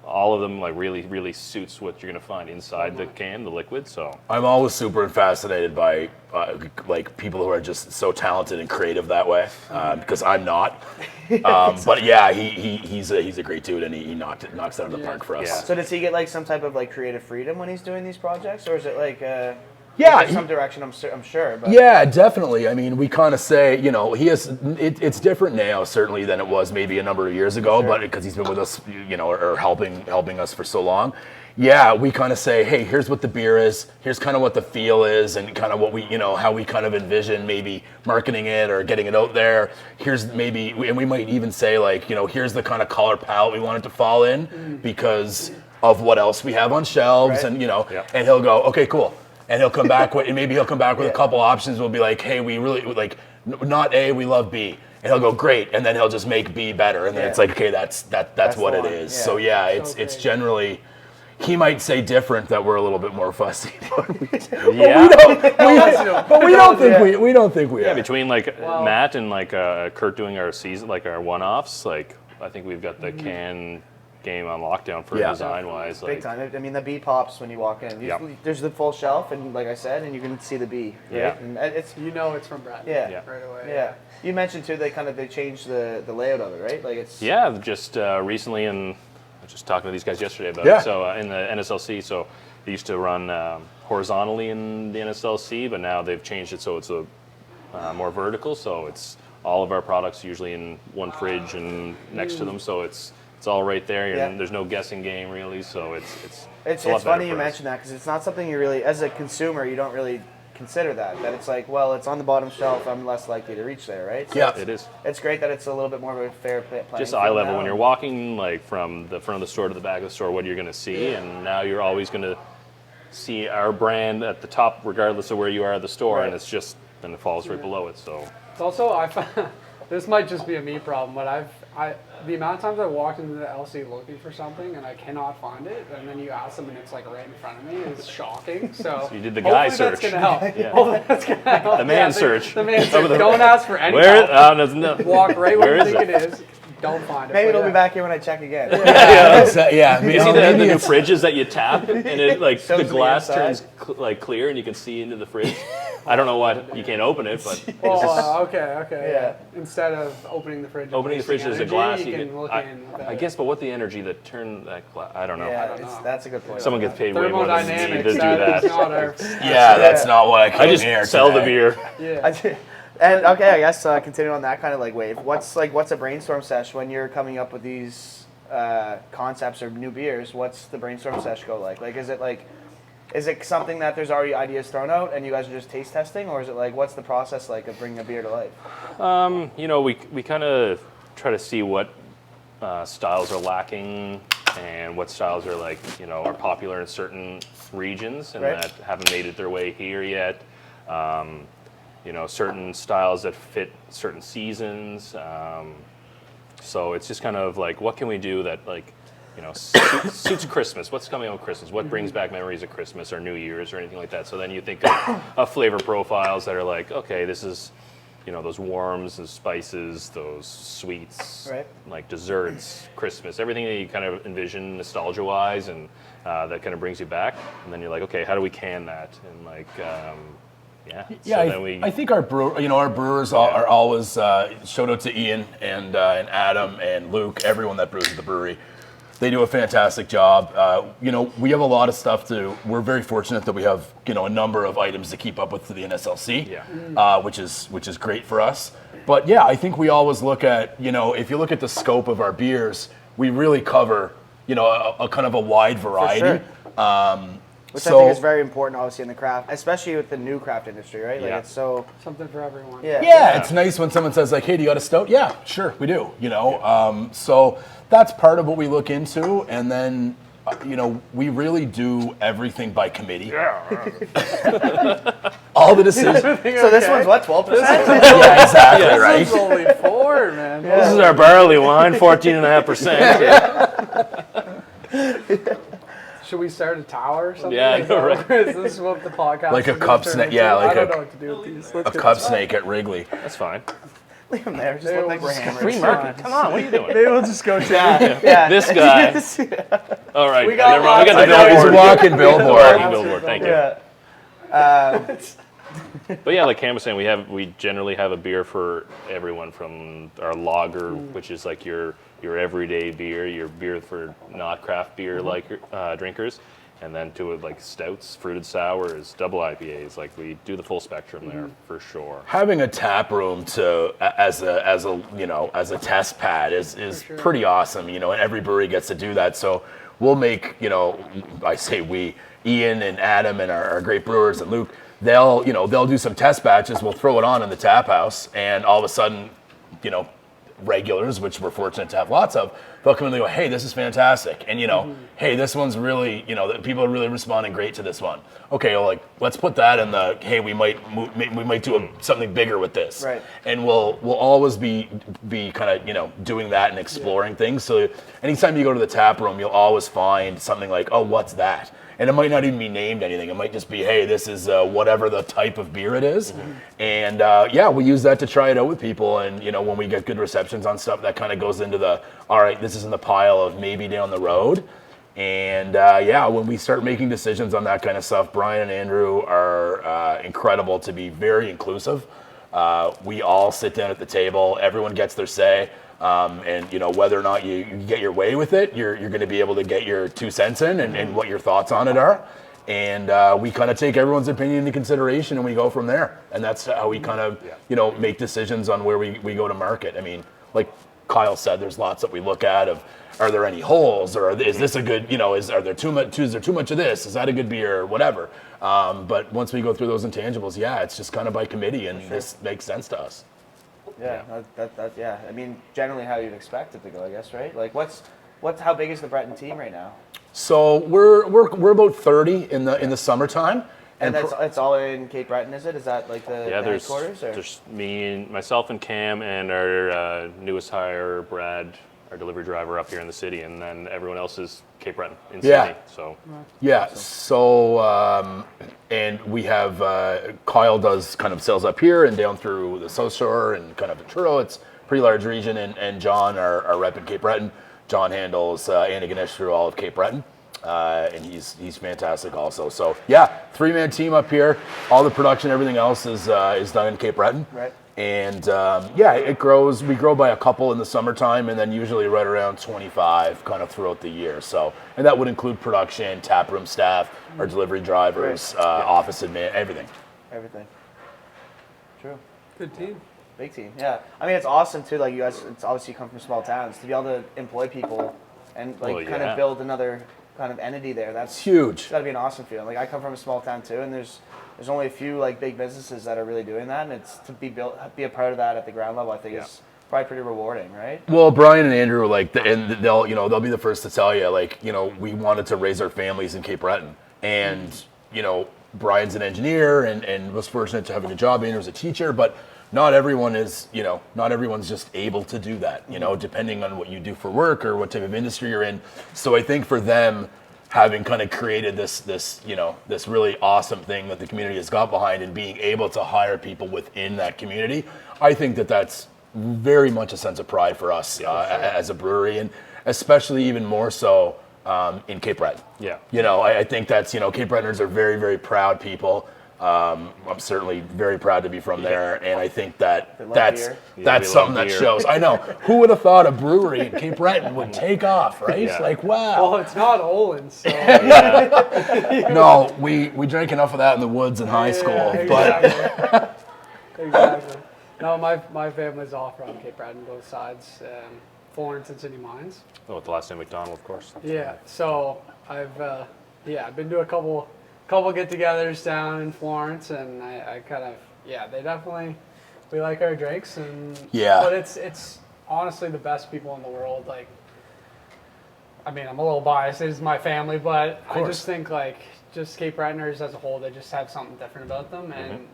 all of them like really suits what you're going to find inside the can, the liquid. So I'm always super fascinated by like people who are just so talented and creative that way, because I'm not. But yeah, he's a great dude, and he knocks it out of the park for us. Yeah. So does he get like some type of like creative freedom when he's doing these projects, or is it like Yeah, there's some direction? I'm sure. But Yeah, definitely. I mean, we kind of say, he has. It's different now, certainly, than it was maybe a number of years ago. But because he's been with us, or helping us for so long. Yeah, we kind of say, hey, here's what the beer is. Here's kind of what the feel is, and kind of what we, how we kind of envision maybe marketing it or getting it out there. Here's maybe, and we might even say like, here's the kind of color palette we want it to fall in because of what else we have on shelves, Right. and and he'll go, okay, cool. And he'll come back with, and maybe he'll come back with a couple options. We'll be like, hey, we really like, not A, we love B. And he'll go, great. And then he'll just make B better. And then it's like, okay, that's what the it one. is. Yeah. So yeah, So it's great. generally, he might say different, that we're a little bit more fussy. Yeah. But we don't think we Yeah, are. between like Matt and like Kurt doing our season, like our one-offs, like I think we've got the can game on lockdown for design-wise. Big Like, time. I mean, the bee pops when you walk in. There's the full shelf, and like I said, and you can see the bee. Right? Yeah. And it's It's from Brad. yeah. Right away. Yeah. You mentioned too, they changed the layout of it, right? Like it's just recently, and I was just talking to these guys yesterday about Yeah. it. So in the NSLC, so they used to run horizontally in the NSLC, but now they've changed it so it's a more vertical. So it's all of our products usually in one fridge and next to them. So it's all right there. And there's no guessing game really. So it's a lot funny better you for us. mentioned that because it's not something you really, as a consumer, you don't really consider that it's like, well, it's on the bottom shelf, I'm less likely to reach there, right? So Yeah. It is. it's great that it's a little bit more of a fair playing Just field eye level now. when you're walking like from the front of the store to the back of the store, what you're going to see, and now you're always going to see our brand at the top regardless of where you are at the store, Right. and it's just then it falls right below it. So It's also this might just be a me problem, but the amount of times I walked into the LC looking for something and I cannot find it, and then you ask them and it's like right in front of me, is shocking. So you did the guy hopefully search. That's gonna help. Yeah. Hopefully that's gonna help. The man search. The man search. Don't ask for any where? help. No. Walk right Where where you is think it is. Don't find it. Maybe but it'll be back here when I check again. Yeah, I mean, You see the maybe new it's- fridges that you tap, and it like Shows the the glass inside. turns like clear, and you can see into the fridge. I don't know why you can't open it, but Oh, okay. Yeah. Instead of opening the fridge, and opening the fridge, wasting there's a energy, glass. you can look in. with I it. guess, but what the energy that turned that glass? I don't know. Yeah, don't know. that's a good point. Someone gets paid way more than me to Thermodynamics. do That is that. not our. Yeah, that's not what I came I just here sell the today. beer. Yeah. And okay, I guess continuing on that kind of like wave. What's a brainstorm sesh when you're coming up with these concepts or new beers? What's the brainstorm sesh go like? Like, is it something that there's already ideas thrown out and you guys are just taste testing, or is it like what's the process like of bringing a beer to life? We kind of try to see what styles are lacking and what styles are are popular in certain regions and Right. that haven't made it their way here yet. Certain styles that fit certain seasons. So it's just kind of like, what can we do that suits Christmas? What's coming on Christmas? What brings back memories of Christmas or New Year's or anything like that? So then you think of flavor profiles that are like, okay, this is, those warms, those spices, those sweets, Right. like desserts, Christmas, everything that you kind of envision nostalgia-wise, and that kind of brings you back. And then you're like, okay, how do we can that? And Yeah, so then I think our brewers are always shout out to Ian and Adam and Luke, everyone that brews at the brewery. They do a fantastic job. We have a lot of stuff we're very fortunate that we have, a number of items to keep up with for the NSLC, which is great for us. But yeah, I think we always look at, if you look at the scope of our beers, we really cover, a kind of a wide variety. Which I think is very important, obviously, in the craft, especially with the new craft industry, right? Like Yeah. it's so. Something for everyone. Yeah. It's nice when someone says like, "Hey, do you got a stout?" Yeah, sure, we do. So that's part of what we look into, and then we really do everything by committee. All the decisions. So this one's what, 12%? Yeah, exactly right. This is only 4, man. this is our barley wine, 14.5%. Should we start a tower or something? Yeah, I Is know, that- right? Is this what the podcast Like a is gonna cup turn snake, into? yeah, like I don't a- know what to do with these. Let's A get cup this- snake at Wrigley. That's fine. Leave them there. Just They look will like we're just hammered. Free market. Come on, what are you doing? Maybe we'll just go to Yeah. This guy. All right, We got never mind. We got lots the of He's a billboard. walking billboard. Walking billboard. Thank you. Yeah. But yeah, like Cam was saying, we generally have a beer for everyone, from our lager, which is like your everyday beer, your beer for not craft beer drinkers, and then to like stouts, fruited sours, double IPAs. Like we do the full spectrum there for sure. Having a tap room as a test pad is pretty awesome. And every brewery gets to do that. So we'll make I say we, Ian and Adam and our great brewers and Luke. They'll do some test batches. We'll throw it on in the tap house, and all of a sudden, regulars, which we're fortunate to have lots of, they'll come in and they go, hey, this is fantastic. And, hey, this one's really, people are really responding great to this one. Okay, well, like, let's put that in the, hey, we might do something bigger with this. Right. And we'll always be kind of, doing that and exploring things. So anytime you go to the tap room, you'll always find something like, oh, what's that? And it might not even be named anything. It might just be, hey, this is whatever the type of beer it is. And we use that to try it out with people. And, when we get good receptions on stuff, that kind of goes into the, all right, this is in the pile of maybe down the road. And when we start making decisions on that kind of stuff, Brian and Andrew are incredible to be very inclusive. We all sit down at the table. Everyone gets their say. And whether or not you get your way with it, you're going to be able to get your 2 cents in and what your thoughts on it are. And we kind of take everyone's opinion into consideration and we go from there. And that's how we kind of, make decisions on where we go to market. I mean, like Kyle said, there's lots that we look at of, are there any holes, or is this a good, is there too much of this? Is that a good beer or whatever? But once we go through those intangibles, it's just kind of by committee, and this makes sense to us. Yeah, yeah. I mean, generally how you'd expect it to go, I guess, right? Like, how big is the Breton team right now? So we're about 30 in the summertime. And it's all in Cape Breton, is it? Is that like the headquarters? Or? There's myself and Cam and our newest hire, Brad, our delivery driver up here in the city, and then everyone else is Cape Breton in Sydney. So and we have Kyle does kind of sales up here and down through the South Shore and kind of Ventura. It's a pretty large region, and John, our rep in Cape Breton. John handles Antigonish through all of Cape Breton. And he's fantastic also. So 3-man team up here. All the production, everything else is done in Cape Breton. Right. And it grows. We grow by a couple in the summertime, and then usually right around 25 kind of throughout the year. So, and that would include production, taproom staff, our delivery drivers, office admin, everything. Everything. True. Good team. Big team. Yeah. I mean, it's awesome too. Like, you guys, it's obviously you come from small towns, to be able to employ people and kind of build another kind of entity there. That's huge. It's got to be an awesome feeling. Like, I come from a small town too, and there's only a few like big businesses that are really doing that, and it's to be a part of that at the ground level. I think is probably pretty rewarding, right? Well, Brian and Andrew they'll be the first to tell you, we wanted to raise our families in Cape Breton, and Brian's an engineer and was fortunate to have a good job. Andrew's a teacher, but not everyone is, not everyone's just able to do that, depending on what you do for work or what type of industry you're in. So I think for them, having kind of created this really awesome thing that the community has got behind and being able to hire people within that community, I think that's very much a sense of pride for us as a brewery, and especially even more so in Cape Breton. Yeah. I think that's, Cape Bretoners are very, very proud people. I'm certainly very proud to be from there, and I think that's something that shows. I know. Who would have thought a brewery in Cape Breton would take off, right? Yeah. Like, wow. Well, it's not Olin, so. No, we drank enough of that in the woods in high school. Exactly. Exactly. No, my family's all from Cape Breton, both sides, Florence and City Mines. Oh, with the last name McDonald, of course. Yeah, so I've been to a couple get-togethers down in Florence, and I kind of we like our drinks, and but it's honestly the best people in the world. Like, I mean, I'm a little biased, it's my family, but I just think just Cape Bretoners as a whole, they just have something different about them, and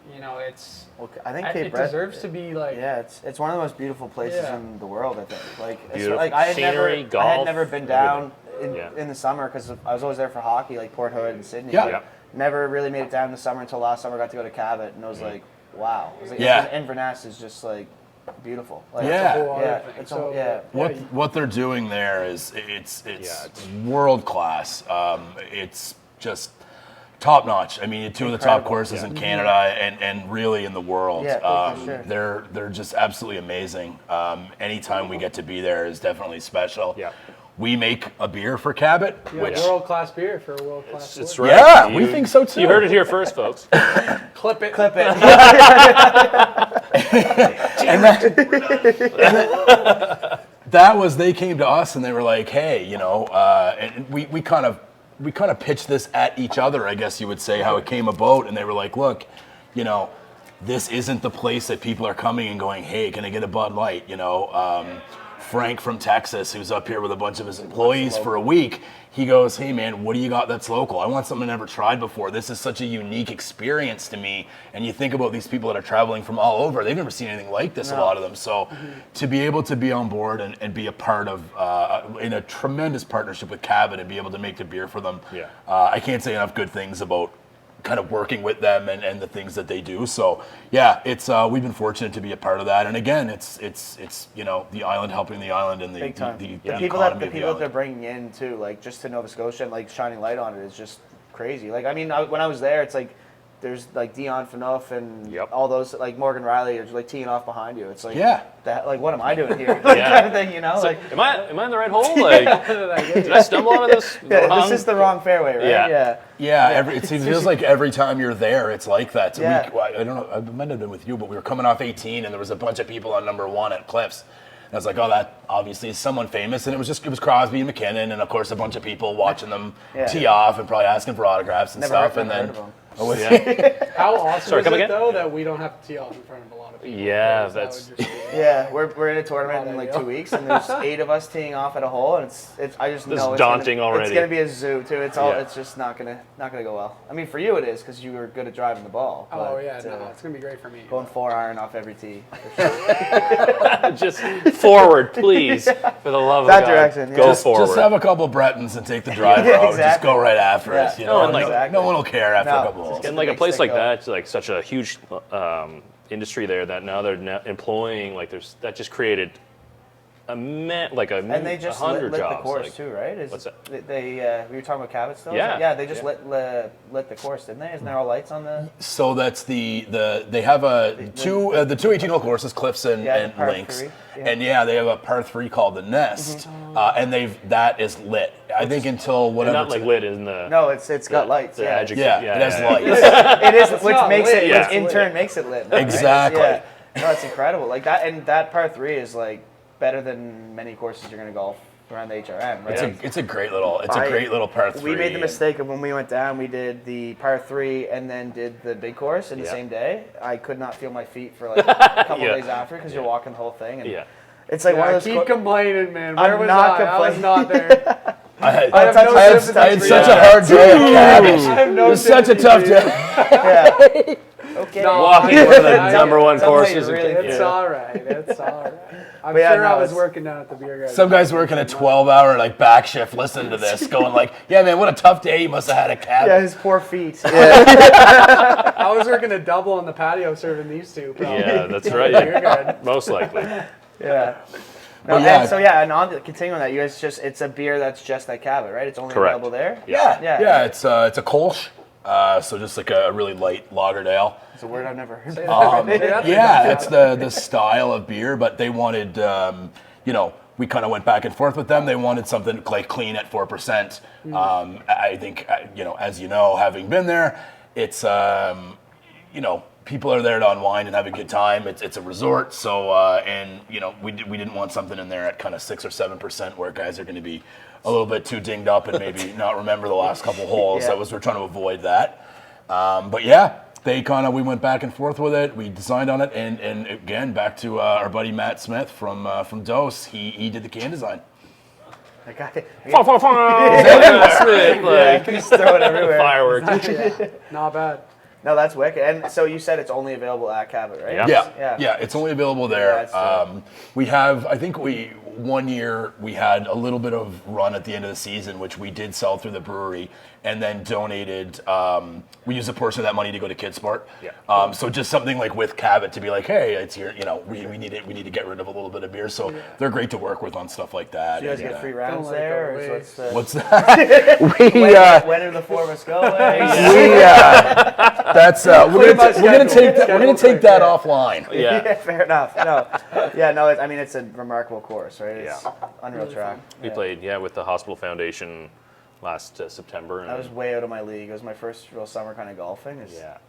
it's I think it deserves to be it's one of the most beautiful places in the world. I think Beautiful. I had golf, never been down in the summer because I was always there for hockey, like Port Hood and Sydney. Never really made it down in the summer until last summer. I got to go to Cabot, and I was like, wow. It was like, Inverness is just like beautiful. Like, What they're doing there is it's world class. It's just top notch. I mean, two of the top courses in Canada and really in the world. For sure. They're just absolutely amazing. Anytime we get to be there is definitely special. Yeah. We make a beer for Cabot, which world-class beer for a world-class it's sport. right. Yeah, we think so too. You heard it here first, folks. Clip it. And that was, they came to us and they were like, hey, and we kind of pitched this at each other, I guess you would say, how it came about, and they were like, look, this isn't the place that people are coming and going, hey, can I get a Bud Light? Frank from Texas, who's up here with a bunch of his employees for a week, he goes, hey man, what do you got that's local? I want something I never tried before. This is such a unique experience to me. And you think about these people that are traveling from all over, they've never seen anything like this, a lot of them. So to be able to be on board and be a part of, in a tremendous partnership with Cabot and be able to make the beer for them, I can't say enough good things about kind of working with them and the things that they do. So yeah, it's we've been fortunate to be a part of that. And again, it's the island helping the island and the Big time. the The people that they're bringing in too, like just to Nova Scotia and like shining light on it is just crazy. Like I mean, when I was there, it's like there's like Dion Phaneuf and all those like Morgan Riley are just like teeing off behind you. It's like that, like what am I doing here? Like, kind of thing, you know? Like am I in the right hole? Like did I stumble onto this? This is the wrong fairway, right? Yeah. It feels like every time you're there, it's like that. So I don't know. I might have been with you, but we were coming off 18, and there was a bunch of people on number 1 at Cliffs. And I was like, oh, that obviously is someone famous. And it was Crosby and McKinnon, and of course a bunch of people watching them tee off and probably asking for autographs and stuff. And then. How awesome is it though that we don't have to tee off in front of a lot of people? Yeah, we're in a tournament in like 2 weeks, and there's 8 of us teeing off at a hole, and it's I just know it's daunting already. It's gonna be a zoo too. It's just not gonna go well. I mean, for you it is because you were good at driving the ball. Oh yeah, it's gonna be great for me. Going 4-iron off every tee. Just forward, please, for the love of that God. Direction. Go forward. Just have a couple Bretons and take the driver out. Just go right after it. You know, no one will care after a couple holes. And like a place like that, like such a huge industry there that now they're employing, like that just created and they just lit the course too, right? What's that? They we were talking about Cabot still. Yeah, they just lit the course, didn't they? Isn't there all lights on the? So that's they have the two 18-hole courses, Cliffs and Links, and they have a par 3 called the Nest, and that is lit. I think until whatever. Not like lit in the. No, it's got lights. It has lights. It is, which makes it, which in turn makes it lit. Exactly. Yeah. No, it's incredible. Like that, and that par 3 is like better than many courses you're going to golf around the HRM, right? It's a great little par 3. We made the mistake of when we went down, we did the par 3 and then did the big course in the same day. I could not feel my feet for like a couple days after because you're walking the whole thing. And it's like one of those. Keep complaining, man. Where I'm was not I? complaining. I was not there. I had such a hard day at Cabot. It was such a tough day. Okay. Walking one of the number 1 courses. It's all right. It's all right. I'm sure I was working down at the beer garden. Some guys working a 12-hour like back shift listening to this, going like, "Yeah, man, what a tough day you must have had at Cabot." Yeah, his poor feet. I was working a double on the patio serving these two. Probably. Yeah, that's right. Most likely. Yeah. And on continuing that, you guys it's a beer that's just at Cabot, right? It's only available there. Yeah. It's a Kolsch, so just like a really light lager ale. It's a word I've never heard. It's the style of beer, but they wanted, we kind of went back and forth with them. They wanted something like clean at 4%. I think, as you know, having been there, it's, people are there to unwind and have a good time. It's a resort, so we didn't want something in there at kind of 6 or 7% where guys are going to be a little bit too dinged up and maybe not remember the last couple holes. We're trying to avoid that. We went back and forth with it. We designed on it, and again, back to our buddy Matt Smith from Dose. He did the can design. That guy. Smith, He's throwing everywhere. Fireworks. Not bad. No, that's wicked. And so you said it's only available at Cabot, right? Yeah. It's only available there. We have, I think one year we had a little bit of run at the end of the season, which we did sell through the brewery, and then donated. We used a portion of that money to go to Kidsport. So just something like with Cabot to be like, hey, it's here. We need it. We need to get rid of a little bit of beer. So they're great to work with on stuff like that. Do you guys get free rounds there? Or what's that? When are the 4 of us going? That's we're gonna take that offline. Yeah, fair enough. It's a remarkable course, right? It's unreal track. We played with the Hospital Foundation last September. I was way out of my league. It was my first real summer kind of golfing. It's a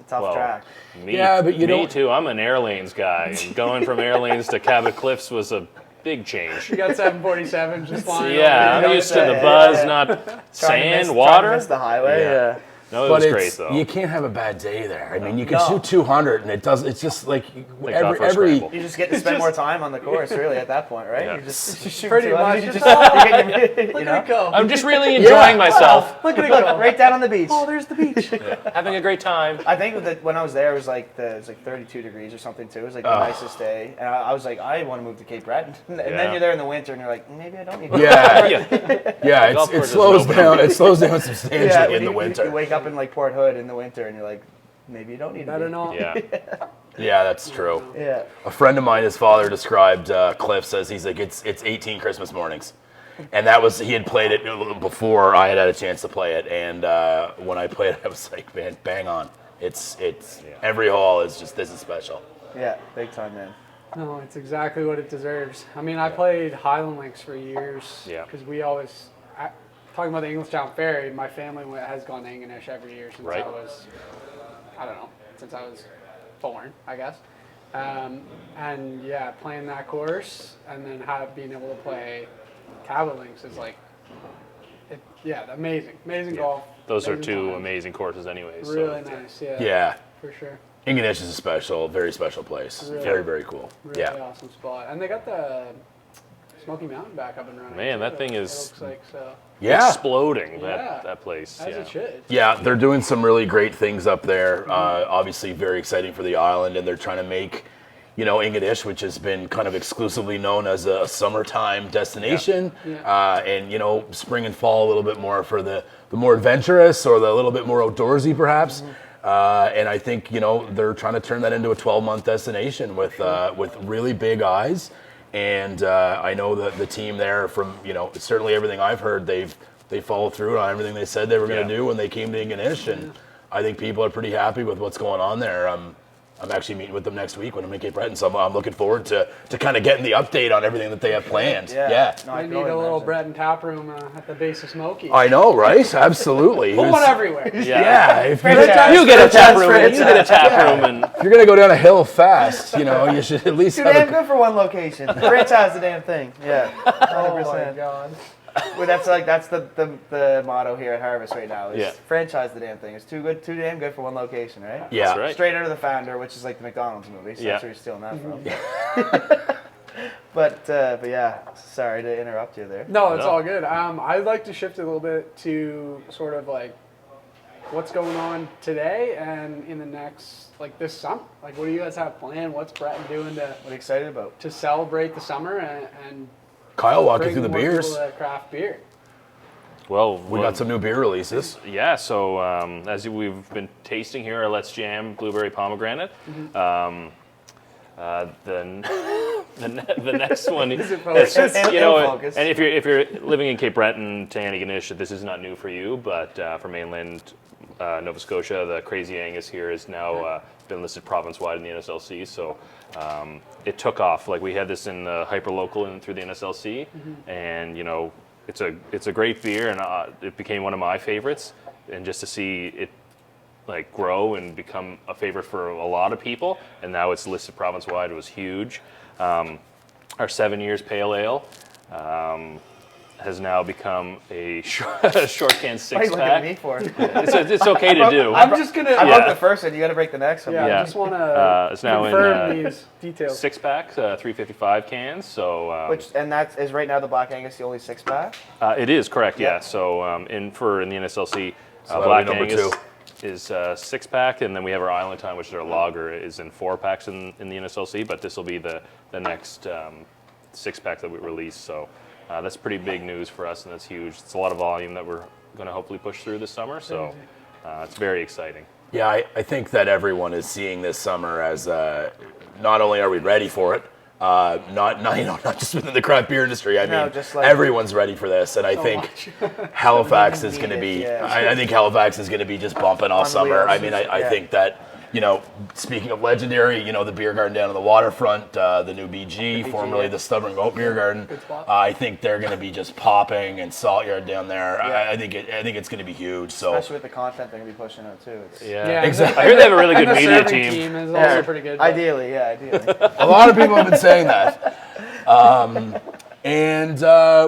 tough track. Me too. I'm an Air Lanes guy, and going from Air Lanes to Cabot Cliffs was a big change. You got 747 just flying. I'm used to the buzz, not sand, water. Trying to miss the highway. No, it But was great though. you can't have a bad day there. I mean, you can No. shoot 200, and it's just like Like every first scramble. You just get to spend more time on the course, really, at that point, right? Yeah. You just shoot Pretty 200, much. You just you get your, you know? Go. I'm just really enjoying myself, Look at it Look, go. right down on the beach. Oh, there's the beach. having a great time. I think that when I was there, it was like 32 degrees or something too. It was like the nicest day, and I was like, I want to move to Cape Breton. And then you're there in the winter, and you're like, maybe I don't need to. Yeah, golf it course is slows no down. It slows down substantially Yeah, in the you winter. wake up in like Port Hood in the winter, and you're like, maybe you don't need to. Better not. Yeah. Yeah, that's true. Yeah. A friend of mine, his father described Cliff, says he's like, it's 18 Christmas mornings. And that was, he had played it before I had a chance to play it. And when I played it, I was like, man, bang on. It's every hole is just, this is special. Yeah, big time, man. No, it's exactly what it deserves. I mean, I played Highland Links for years. Yeah. Because we always, talking about the Englishtown Ferry, my family has gone to Ingonish every year since Right. I was, I don't know, since I was born, I guess. And yeah, playing that course and then being able to play Cabot Links is like, amazing golf. Those are amazing two times. amazing courses, anyways. Really so. nice, yeah. Yeah. For sure. Ingonish is a very special place. Really? Very, very cool. Really Yeah. awesome spot. And they got the Smoky Mountain back up and running. Man, that too. thing It is- looks like so. Yeah. Exploding Yeah. that place. As Yeah. it should. Yeah, they're doing some really great things up there. Obviously, very exciting for the island, and they're trying to make, Ingonish, which has been kind of exclusively known as a summertime destination, Yeah. and spring and fall a little bit more for the more adventurous or the little bit more outdoorsy, perhaps. And I think they're trying to turn that into a 12-month destination with really big eyes. And I know that the team there, from certainly everything I've heard, they followed through on everything they said they were going to do when they came to Ingonish, and I think people are pretty happy with what's going on there. I'm actually meeting with them next week when I'm in Cape Breton, so I'm looking forward to kind of getting the update on everything that they have planned. Yeah. No, I I can need only a little imagine. Breton tap room at the base of Smoky. I know, right? Absolutely. Put one everywhere. Yeah, if you're, You get a tap room. franchise. You get a tap room, and if you're gonna go down a hill fast, you should at least Too have damn a, good for one location. Franchise the damn thing. Yeah, Oh my 100%. god. Well, that's the motto here at Harvest right now. Is Yeah. franchise the damn thing. It's too damn good for one location, right? yeah. That's right. Straight out of the Founder, which is like the McDonald's movie. So Yeah. that's where you're stealing that from. But yeah, sorry to interrupt you there. No, it's No. all good. I'd like to shift a little bit to sort of like what's going on today and in the next, like this summer. Like, what do you guys have planned? What's Breton doing What are you excited about? to celebrate the summer and Kyle, walk you bring through the more beers. people to craft beer? well, We got some new beer releases. Yeah, so as we've been tasting here, our Let's Jam Blueberry Pomegranate. The next one is focused? Focused. and if you're living in Cape Breton to Antigonish, this is not new for you, but for mainland Nova Scotia, the Crazy Angus here is now been listed province-wide in the NSLC, so it took off. Like, we had this in the hyperlocal and through the NSLC, and it's a great beer, and it became one of my favorites. And just to see it like grow and become a favorite for a lot of people, and now it's listed province-wide, was huge. Our 7 Years Pale Ale has now become a short can What are you looking at me six-pack. for? It's okay to do. I'm just gonna. I Yeah. broke the first one. You got to break the next one. Yeah, Yeah. I just want to It's now confirm in these details. six-pack, 355 cans. So And that is right now the Black Angus the only 6-pack. it is correct, yeah. Yeah. So in the NSLC, that'll Black be number Angus two. is 6-pack, and then we have our Island Time, which is our lager, is in 4-packs in the NSLC. But this will be the next 6-pack that we release. So that's pretty big news for us, and that's huge. It's a lot of volume that we're going to hopefully push through this summer. So it's very exciting. Yeah, I think that everyone is seeing this summer as not only are we ready for it, not just within the craft beer industry. I No, mean, just like- everyone's ready for this, and I think Halifax is going to be. Yeah. I think Halifax is going to be just bumping all On summer. wheels. I mean, I Yeah. think that. Speaking of legendary, the beer garden down on the waterfront, the new BG, formerly yeah. the Stubborn Goat Beer Garden. Good spot. I think they're going to be just popping, and Salt Yard down there. Yeah. I think it's going to be huge. So Especially with the content they're going to be pushing out too. It's, Yeah, Exactly. I hear they have a really good And the media serving team. is Yeah. also pretty good. but- Ideally, yeah, ideally. a lot of people have been saying that. And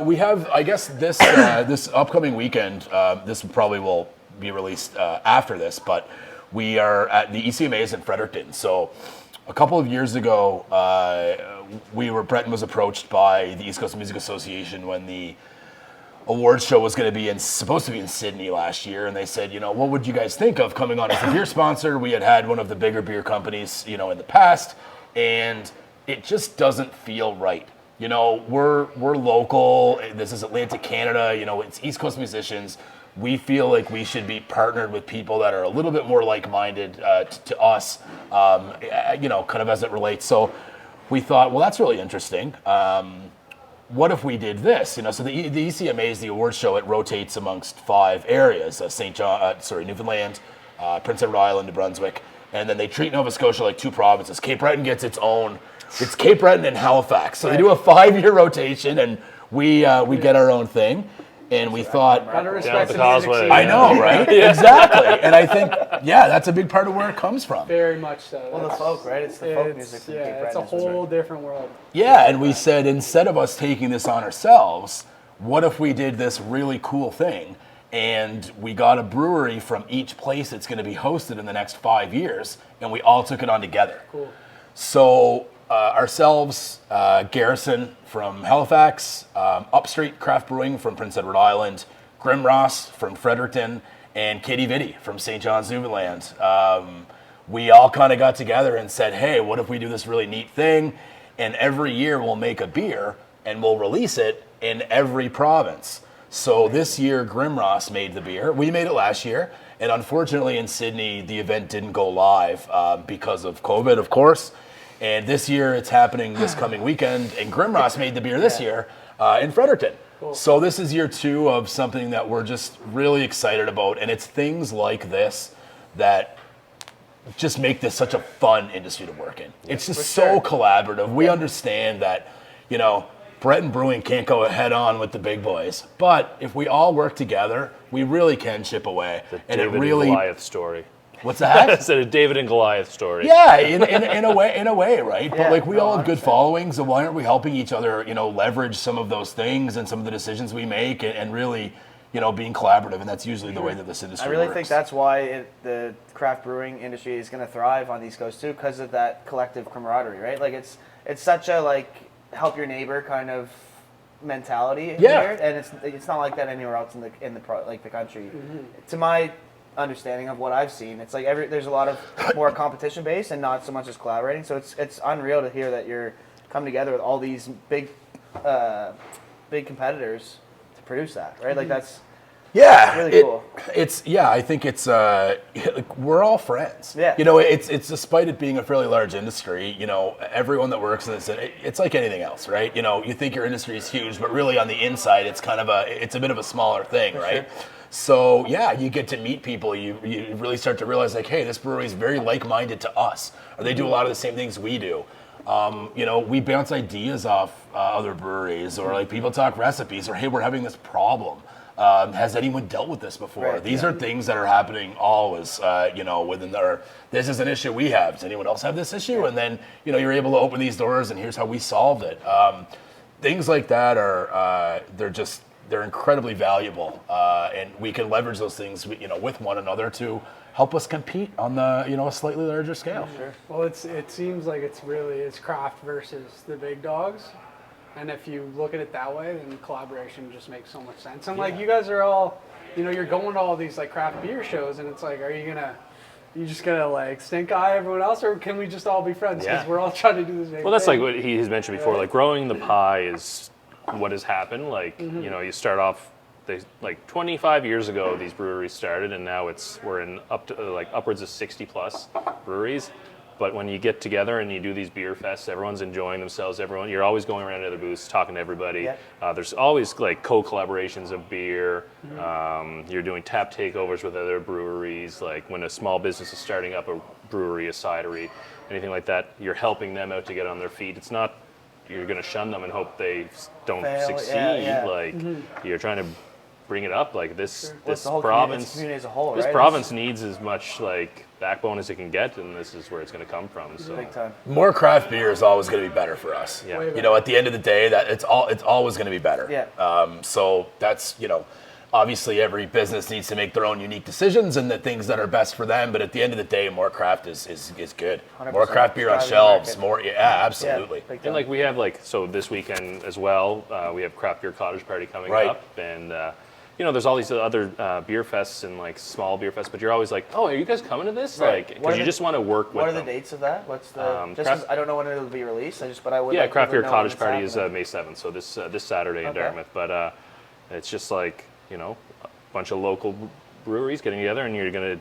we have, I guess, this upcoming weekend. This probably will be released after this, but we are at the ECMAs in Fredericton. So a couple of years ago, Breton was approached by the East Coast Music Association when the awards show was going to be supposed to be in Sydney last year, and they said, what would you guys think of coming on as a beer sponsor? We had one of the bigger beer companies, in the past, and it just doesn't feel right. We're local. This is Atlantic Canada. It's East Coast musicians. We feel like we should be partnered with people that are a little bit more like-minded to us, kind of as it relates. So we thought, well, that's really interesting. What if we did this? So the ECMAs, the awards show, it rotates amongst 5 areas: Newfoundland, Prince Edward Island, New Brunswick, and then they treat Nova Scotia like 2 provinces. Cape Breton gets its own. It's Cape Breton and Halifax, so they do a 5-year rotation, and we get our own thing. And we thought, down the causeway. I know, right? Exactly. And I think, that's a big part of where it comes from. Very much so. Well, the folk, right? It's the folk music. From Cape Breton, it's a whole different world. Yeah, and we said, instead of us taking this on ourselves, what if we did this really cool thing and we got a brewery from each place that's going to be hosted in the next 5 years, and we all took it on together. Cool. So ourselves, Garrison from Halifax, Upstreet Craft Brewing from Prince Edward Island, Grimross from Fredericton, and Katie Vitti from St. John's, Newfoundland. We all kind of got together and said, hey, what if we do this really neat thing, and every year we'll make a beer and we'll release it in every province. So this year, Grimross made the beer. We made it last year, and unfortunately in Sydney, the event didn't go live because of COVID, of course. And this year, it's happening this coming weekend, and Grimross made the beer this year in Fredericton. Cool. So this is year 2 of something that we're just really excited about, and it's things like this that just make this such a fun industry to work in. It's just so collaborative. We understand that, Breton Brewing can't go head on with the big boys, but if we all work together, we really can chip away. The and David it really and Goliath story. What's that? It's a David and Goliath story. Yeah, in a way, right? Yeah, But we all have good followings, so why aren't we helping each other, leverage some of those things and some of the decisions we make, and really, being collaborative? And that's usually the way that this industry I really works. think that's why the craft brewing industry is going to thrive on the East Coast too, because of that collective camaraderie, right? Like it's such a help your neighbor kind of mentality here, and it's not like that anywhere else in the country. To my understanding of what I've seen, it's there's a lot of more competition based and not so much as collaborating. So it's unreal to hear that you're come together with all these big competitors to produce that, right? Like that's really cool. I think it's we're all friends. Yeah. It's despite it being a fairly large industry, everyone that works in this, it's like anything else, right? You think your industry is huge, but really on the inside, it's kind of it's a bit of a smaller thing, right? Sure. So you get to meet people. You really start to realize hey, this brewery is very like-minded to us, or they do a lot of the same things we do. We bounce ideas off other breweries, or people talk recipes, or hey, we're having this problem. Has anyone dealt with this before? Right, These are things that are happening always, within this is an issue we have. Does anyone else have this issue? And then, you're able to open these doors, and here's how we solved it. Things like that are, they're incredibly valuable. And we can leverage those things, with one another to help us compete on the, a slightly larger scale. Sure. Well, it seems like it's craft versus the big dogs. And if you look at it that way, then collaboration just makes so much sense. And you guys are all, you're going to all these craft beer shows, and it's are you just gonna stink eye everyone else, or can we just all be friends? Because we're all trying to do the same thing. Well, that's what he has mentioned before. Growing the pie is what has happened. You start off. 25 years ago, these breweries started, and now we're in up to upwards of 60 plus breweries. But when you get together and you do these beer fests, everyone's enjoying themselves. You're always going around to other booths, talking to everybody. Yeah. There's always co-collaborations of beer. Mm-hmm. You're doing tap takeovers with other breweries. When a small business is starting up a brewery, a cidery, anything like that, you're helping them out to get on their feet. It's not you're going to shun them and hope they don't succeed. Yeah. You're trying to bring it up. This province, community as a whole, this right? province needs as much backbone as it can get, and this is where it's going to come from. So big time. More craft beer is always going to be better for us. Yeah. At the end of the day, that it's always going to be better. Yeah. So that's obviously every business needs to make their own unique decisions and the things that are best for them. But at the end of the day, more craft is good. 100%. More craft beer on Driving the shelves. market. More, yeah, absolutely. Big time. And like we have so this weekend as well, we have craft beer cottage party coming Right. up, and there's all these other beer fests and like small beer fests, but you're always like, oh, are you guys coming to this? Right. Like, What because are you the- just want to work with What are them. the dates of that? What's the? Just craft- 'cause I don't know when it'll be released. But I would. Yeah, like craft people beer to know when cottage it's party is happening. May 7th, so this Saturday in Okay. Dartmouth. But it's just like a bunch of local breweries getting together, and you're gonna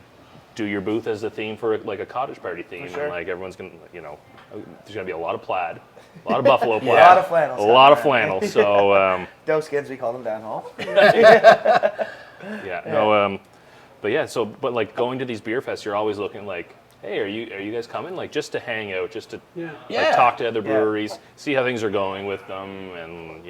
do your booth as the theme for like a cottage party theme, sure. and like everyone's gonna there's gonna be a lot of plaid, a lot of buffalo plaid, A lot of flannels. a lot of flannel. So Doe skins, we call them down hall. but like going to these beer fests, you're always looking like, hey, are you guys coming? Like just to hang out, just to Yeah. like talk to other breweries, see how things are going with them, and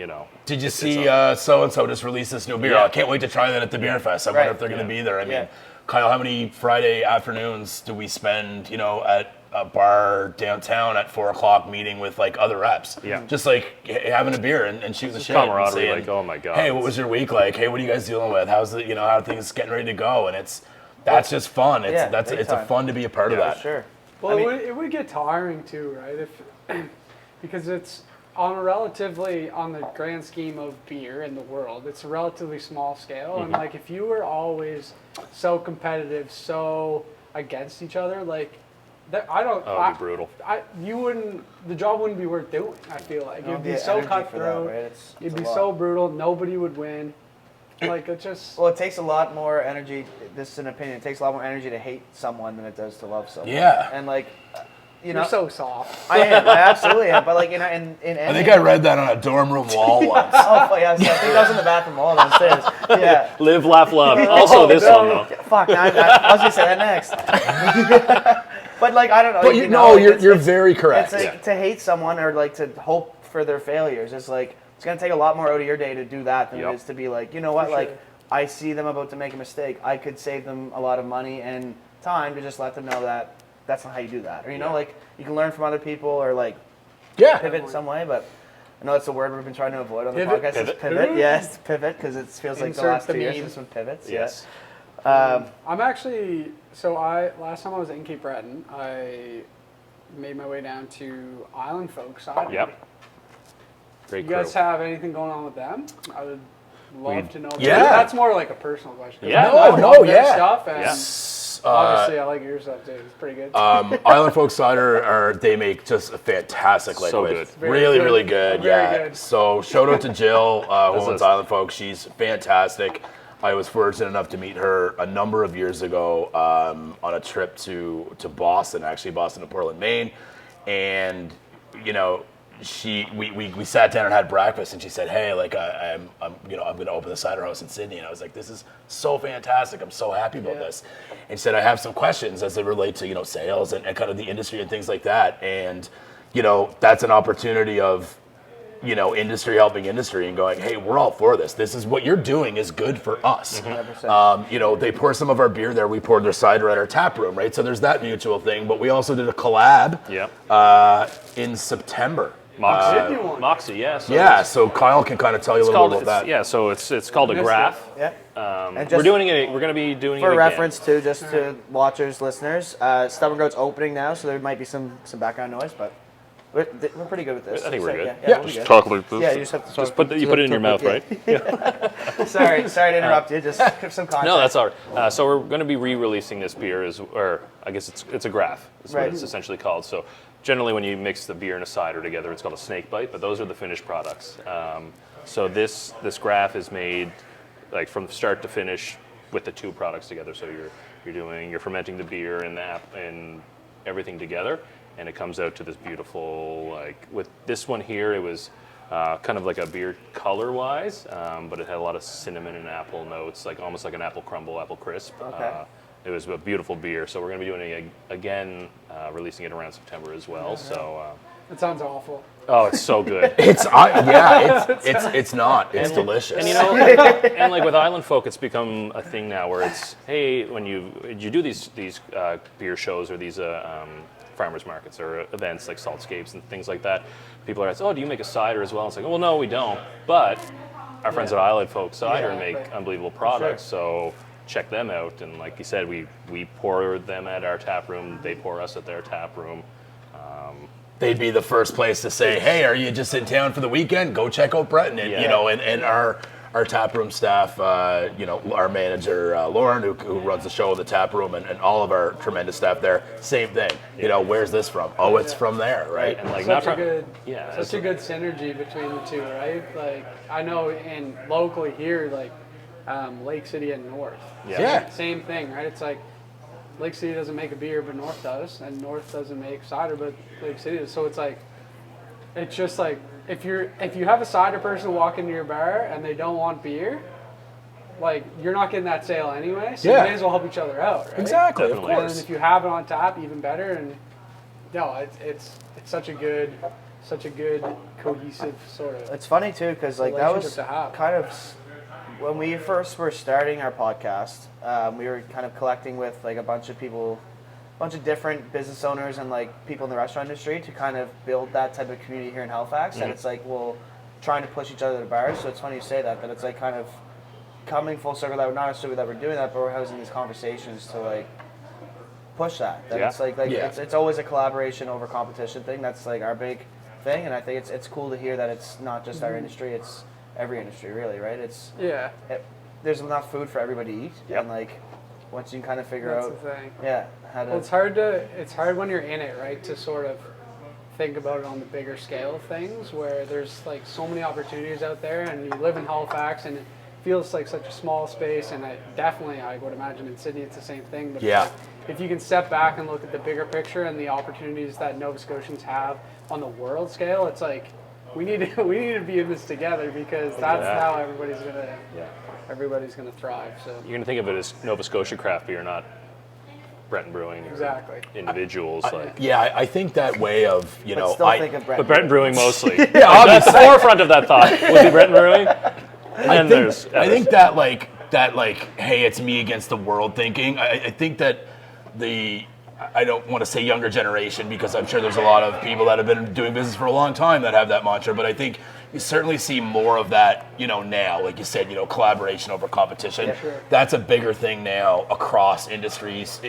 Did you see so and so just released this new beer? Yeah. I can't wait to try that at the beer fest. I wonder Right. if they're going to be there. I mean, Yeah. Kyle, how many Friday afternoons do we spend, at a bar downtown at 4:00 meeting with like other reps? Yeah. Just like having a beer and shooting the shit. and camaraderie, saying, like, oh my God. Hey, what was your week like? Hey, what are you guys dealing with? How's the, how are things getting ready to go? And that's just fun. It's Yeah, it's big a time. fun to be a part of that. For sure. Well, I mean- it would get tiring too, right? If because it's on the grand scheme of beer in the world, it's a relatively small scale, and like if you were always so competitive, so against each other, like that, it'd be brutal. The job wouldn't be worth doing. I feel like You it'd don't be get so energy for that, cutthroat. right? It's It'd a be lot. so brutal. Nobody would win. Like it just. Well, it takes a lot more energy. This is an opinion. It takes a lot more energy to hate someone than it does to love someone. Yeah. And like, You're so soft. I absolutely am. But like in I think I read that on a dorm room wall once. Oh yeah, I think that was in the bathroom wall downstairs. Yeah. Live, laugh, love. Also, this one though. Fuck. I was gonna say that next. But like I don't know. But you're very correct. It's like to hate someone or like to hope for their failures. It's like it's gonna take a lot more out of your day to do that than it is to be like, you know what, For like sure. I see them about to make a mistake. I could save them a lot of money and time to just let them know that that's not how you do that. Or like you can learn from other people or like pivot in some way. But I know that's a word we've been trying to avoid on the Pivot? podcast. Pivot? Is pivot. Yes, pivot because it feels like the Insert last the 2 years meme. there's some pivots. Yes. I'm actually last time I was in Cape Breton, I made my way down to Island Folk side. Yep. Great You crew. guys have anything going on with them? I would love to know. Yeah. That's more like a personal question. 'Cause Yeah. I love their yeah. stuff, and Yeah. obviously I like your stuff too. It's pretty good. Island Folk Cider they make just a fantastic So liquid. good. Very Really, good. really good. Very Yeah. good. So shout out to Jill, who owns is- Island Folk. She's fantastic. I was fortunate enough to meet her a number of years ago on a trip to Boston, actually Boston to Portland, Maine, and we sat down and had breakfast, and she said, "Hey, like I'm going to open the cider house in Sydney," and I was like, "This is so fantastic! I'm so happy about this." And she said, "I have some questions as they relate to sales and kind of the industry and things like that," and that's an opportunity of industry helping industry and going, hey, we're all for this. This is what you're doing is good for us. 100%. They pour some of our beer there. We poured their cider at our tap room, right? So there's that mutual thing. But we also did a collab in September. Moxie. Sydney one. Moxie, yeah. So Yeah, so Kyle can kind of tell you a little bit about that. Yeah, so it's called a Missed graph. Yeah. And We're just doing it. We're going to be doing it for again. reference too, just to watchers, listeners. Stubborn Goat's opening now, so there might be some background noise, but we're pretty good with this. I think we're good. Yeah, we'll be good. Talk like this. Yeah, you just have to Just put it in your mouth, right? Sorry to interrupt you. Just give some context. No, that's all right. So we're going to be re-releasing this beer, or I guess it's a graph. That's what Right. it's essentially called. So generally, when you mix the beer and a cider together, it's called a snake bite. But those are the finished products. So this graph is made like from start to finish with the two products together. So you're fermenting the beer and and everything together, and it comes out to this beautiful, like with this one here, it was kind of like a beer color-wise, but it had a lot of cinnamon and apple notes, like almost like an apple crumble, apple crisp. Okay. It was a beautiful beer, so we're going to be doing it again, releasing it around September as well. So, That sounds awful. oh, it's so good. It's not. It's delicious. And and like with Island Folk, it's become a thing now where it's, hey, when you do these beer shows or these farmers markets or events like Saltscapes and things like that, people are asking, oh, do you make a cider as well? It's like, well, no, we don't, but our friends at Island Folk Cider Yeah, make right. unbelievable products. So check them out. And like you said, we pour them at our tap room. They pour us at their tap room. They'd be the first place to say, hey, are you just in town for the weekend? Go check out Breton. And, Yeah. and our taproom staff, our manager, Lauren, who runs the show in the taproom, and all of our tremendous staff there, same thing. Where's this from? Oh, it's from there, right? And like Such not a good, yeah, such a good synergy between the two, right? Like I know locally here, like Lake City and North. Yeah. Same thing, right? It's like Lake City doesn't make a beer, but North does, and North doesn't make cider, but Lake City does. So it's like, it's just like if you have a cider person walk into your bar and they don't want beer, like you're not getting that sale anyway. So you may as well help each other out, right? Exactly, of Definitely. course. And if you have it on tap, even better. And no, it's such a good cohesive sort of. It's funny too because like that was Relationship to have. kind of when we first were starting our podcast. We were kind of collecting with like a bunch of people, a bunch of different business owners and like people in the restaurant industry to kind of build that type of community here in Halifax. And it's like trying to push each other to bars. So it's funny you say that it's like kind of coming full circle that we're not necessarily that we're doing that, but we're having these conversations to like push that. Yeah. It's like it's always a collaboration over competition thing. That's like our big thing, and I think it's cool to hear that it's not just our industry; it's every industry, really, right? There's enough food for everybody to eat, Yep. and like once you kind of figure That's out, the thing. how to. Well, it's hard when you're in it, right? To sort of think about it on the bigger scale of things, where there's like so many opportunities out there, and you live in Halifax, and it feels like such a small space. And I would imagine in Sydney it's the same thing. But Yeah. it's like, if you can step back and look at the bigger picture and the opportunities that Nova Scotians have on the world scale, it's like we need to be in this together because that's how everybody's gonna thrive. So You're going to think of it as Nova Scotia craft beer, not Breton Brewing. or exactly. Individuals like. Yeah, I think that way of, but still think of Brett. But Breton Brewing mostly. Yeah, That's the forefront of that thought. Would be Breton Brewing. And then I think that hey, it's me against the world thinking. I think that I don't want to say younger generation because I'm sure there's a lot of people that have been doing business for a long time that have that mantra, but I think you certainly see more of that, now, like you said, collaboration over competition. Yeah, sure. That's a bigger thing now across industries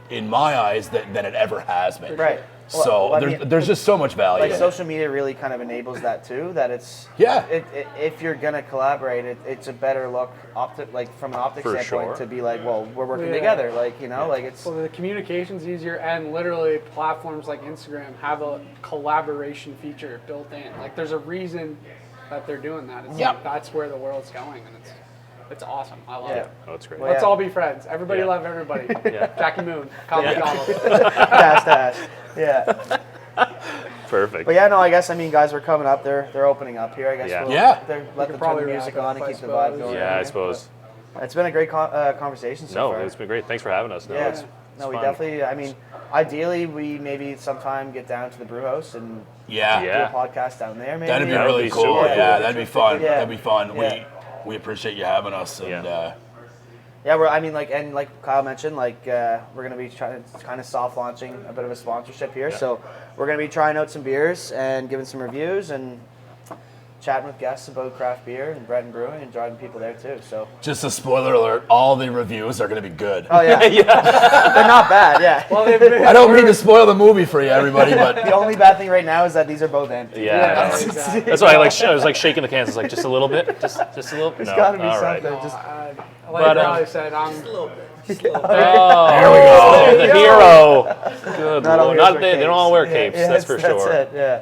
in my eyes than it ever has been. Right. So Well, I mean, there's just so much value. like in it. social media really kind of enables that too. That it's if you're gonna collaborate, it's a better look from an optic For standpoint sure. to be like, well, we're working Yeah. together, like it's Well, the communication's easier, and literally platforms like Instagram have a collaboration feature built in. Like, there's a reason that they're doing that. It's Yep. like, that's where the world's going, and it's awesome. I love it. Oh, it's great. Well, Let's yeah. all be friends. Everybody Yeah. love everybody. Yeah. Jackie Moon, Kyle McDonald. dash. Yeah. Perfect. But yeah, no, I guess guys, we're coming up. They're opening up here. I guess. Yeah. They're let them turn probably the music wrap up, on and I keep the vibe suppose. going. Yeah, I here. suppose. But it's been a great conversation so No, far. it's been great. Thanks for having us. No, Yeah. it's No, we fun. definitely. Ideally, we maybe sometime get down to the brew house and Yeah. do a podcast down there. Maybe That'd be That would really be cool. super cool. Yeah, that'd be fun. Yeah. That'd be fun. Yeah. We appreciate you having us. And Yeah. Yeah, like Kyle mentioned, we're gonna be trying to kind of soft launching a bit of a sponsorship here. Yeah. So we're gonna be trying out some beers and giving some reviews and chatting with guests about craft beer and Breton Brewing and driving people there too. So just a spoiler alert: all the reviews are going to be good. oh yeah, they're not bad. Yeah. Well, they've been, I don't mean to spoil the movie for you, everybody, but The only bad thing right now is that these are both empty. Yeah, no. exactly. That's why I was like shaking the cans. It's like just a little bit, just a little. There's No, gotta be all right. something. Just Like But, Riley said, I'm Oh, there we go. the hero. Good not all Lord. heroes Not, wear they don't all capes. wear Yeah, capes. yeah, that's for sure. That's it. Yeah.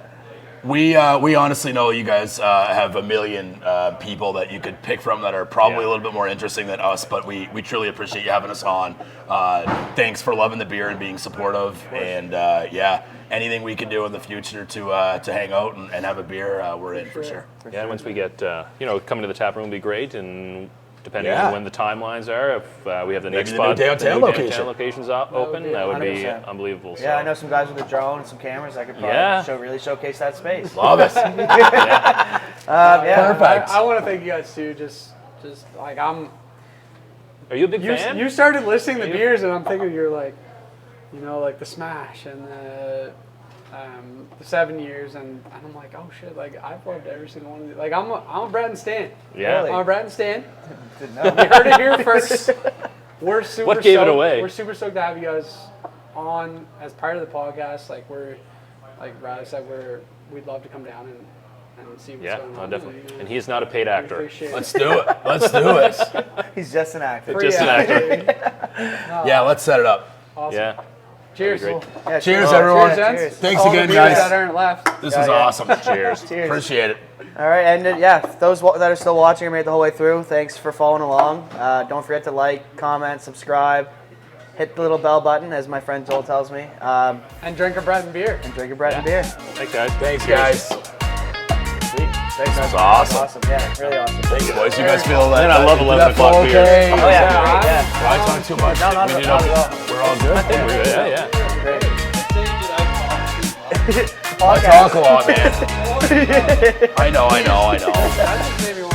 We honestly know you guys have a million people that you could pick from that are probably Yeah. a little bit more interesting than us, but we truly appreciate you having us on. Thanks for loving the beer and being supportive. And anything we can do in the future to hang out and have a beer, we're in for sure. Yeah, once we get coming to the tap room would be great, and depending Yeah. on when the timelines are, if we have the next the new spot, downtown location. locations open, be that would be 100%. unbelievable. Yeah, So. I know some guys with a drone and some cameras that could Yeah. probably really showcase that space. Love it. Yeah. Perfect. I want to thank you guys too. Just like Are you a big fan? you started listing the beers, and I'm thinking you're like, like the Smash and the the 7 years, and I'm like, oh shit, like I've loved every single one of these. Like I'm a Breton stan. Yeah. Really? I'm a Breton stan. Didn't know. You heard it here first. We're super What gave it stoked- away? We're super stoked to have you guys on as part of the podcast. Like Riley said, we'd love to come down and see what's Yeah, going no, on. definitely. And he is not a paid actor. Appreciate Let's do it. Let's do it. He's just an actor. Just an actor. Yeah, let's set it up. Awesome. Yeah. Cheers. That'd be Yeah, Cheers, everyone. Cheers, gents. Cheers. Thanks All again, the beers guys. that aren't left. This was yeah. awesome. Cheers. Cheers. Appreciate it. All right, and those that are still watching or made it the whole way through, thanks for following along. Don't forget to like, comment, subscribe, hit the little bell button, as my friend Joel tells me, And drink a Breton beer. and drink a Breton beer. Thanks, guys. Thanks, guys. Sweet. Thanks, was man. awesome. Awesome. Yeah, really awesome. Thanks, boys. You guys feel that? And I love 11 that o'clock flow beers. okay? Oh yeah, Yeah. great, yeah. Why talk too much? No, not We need at to- all. We're all good. We're good. Yeah. Great. I talk a lot, man. I know. That just made me want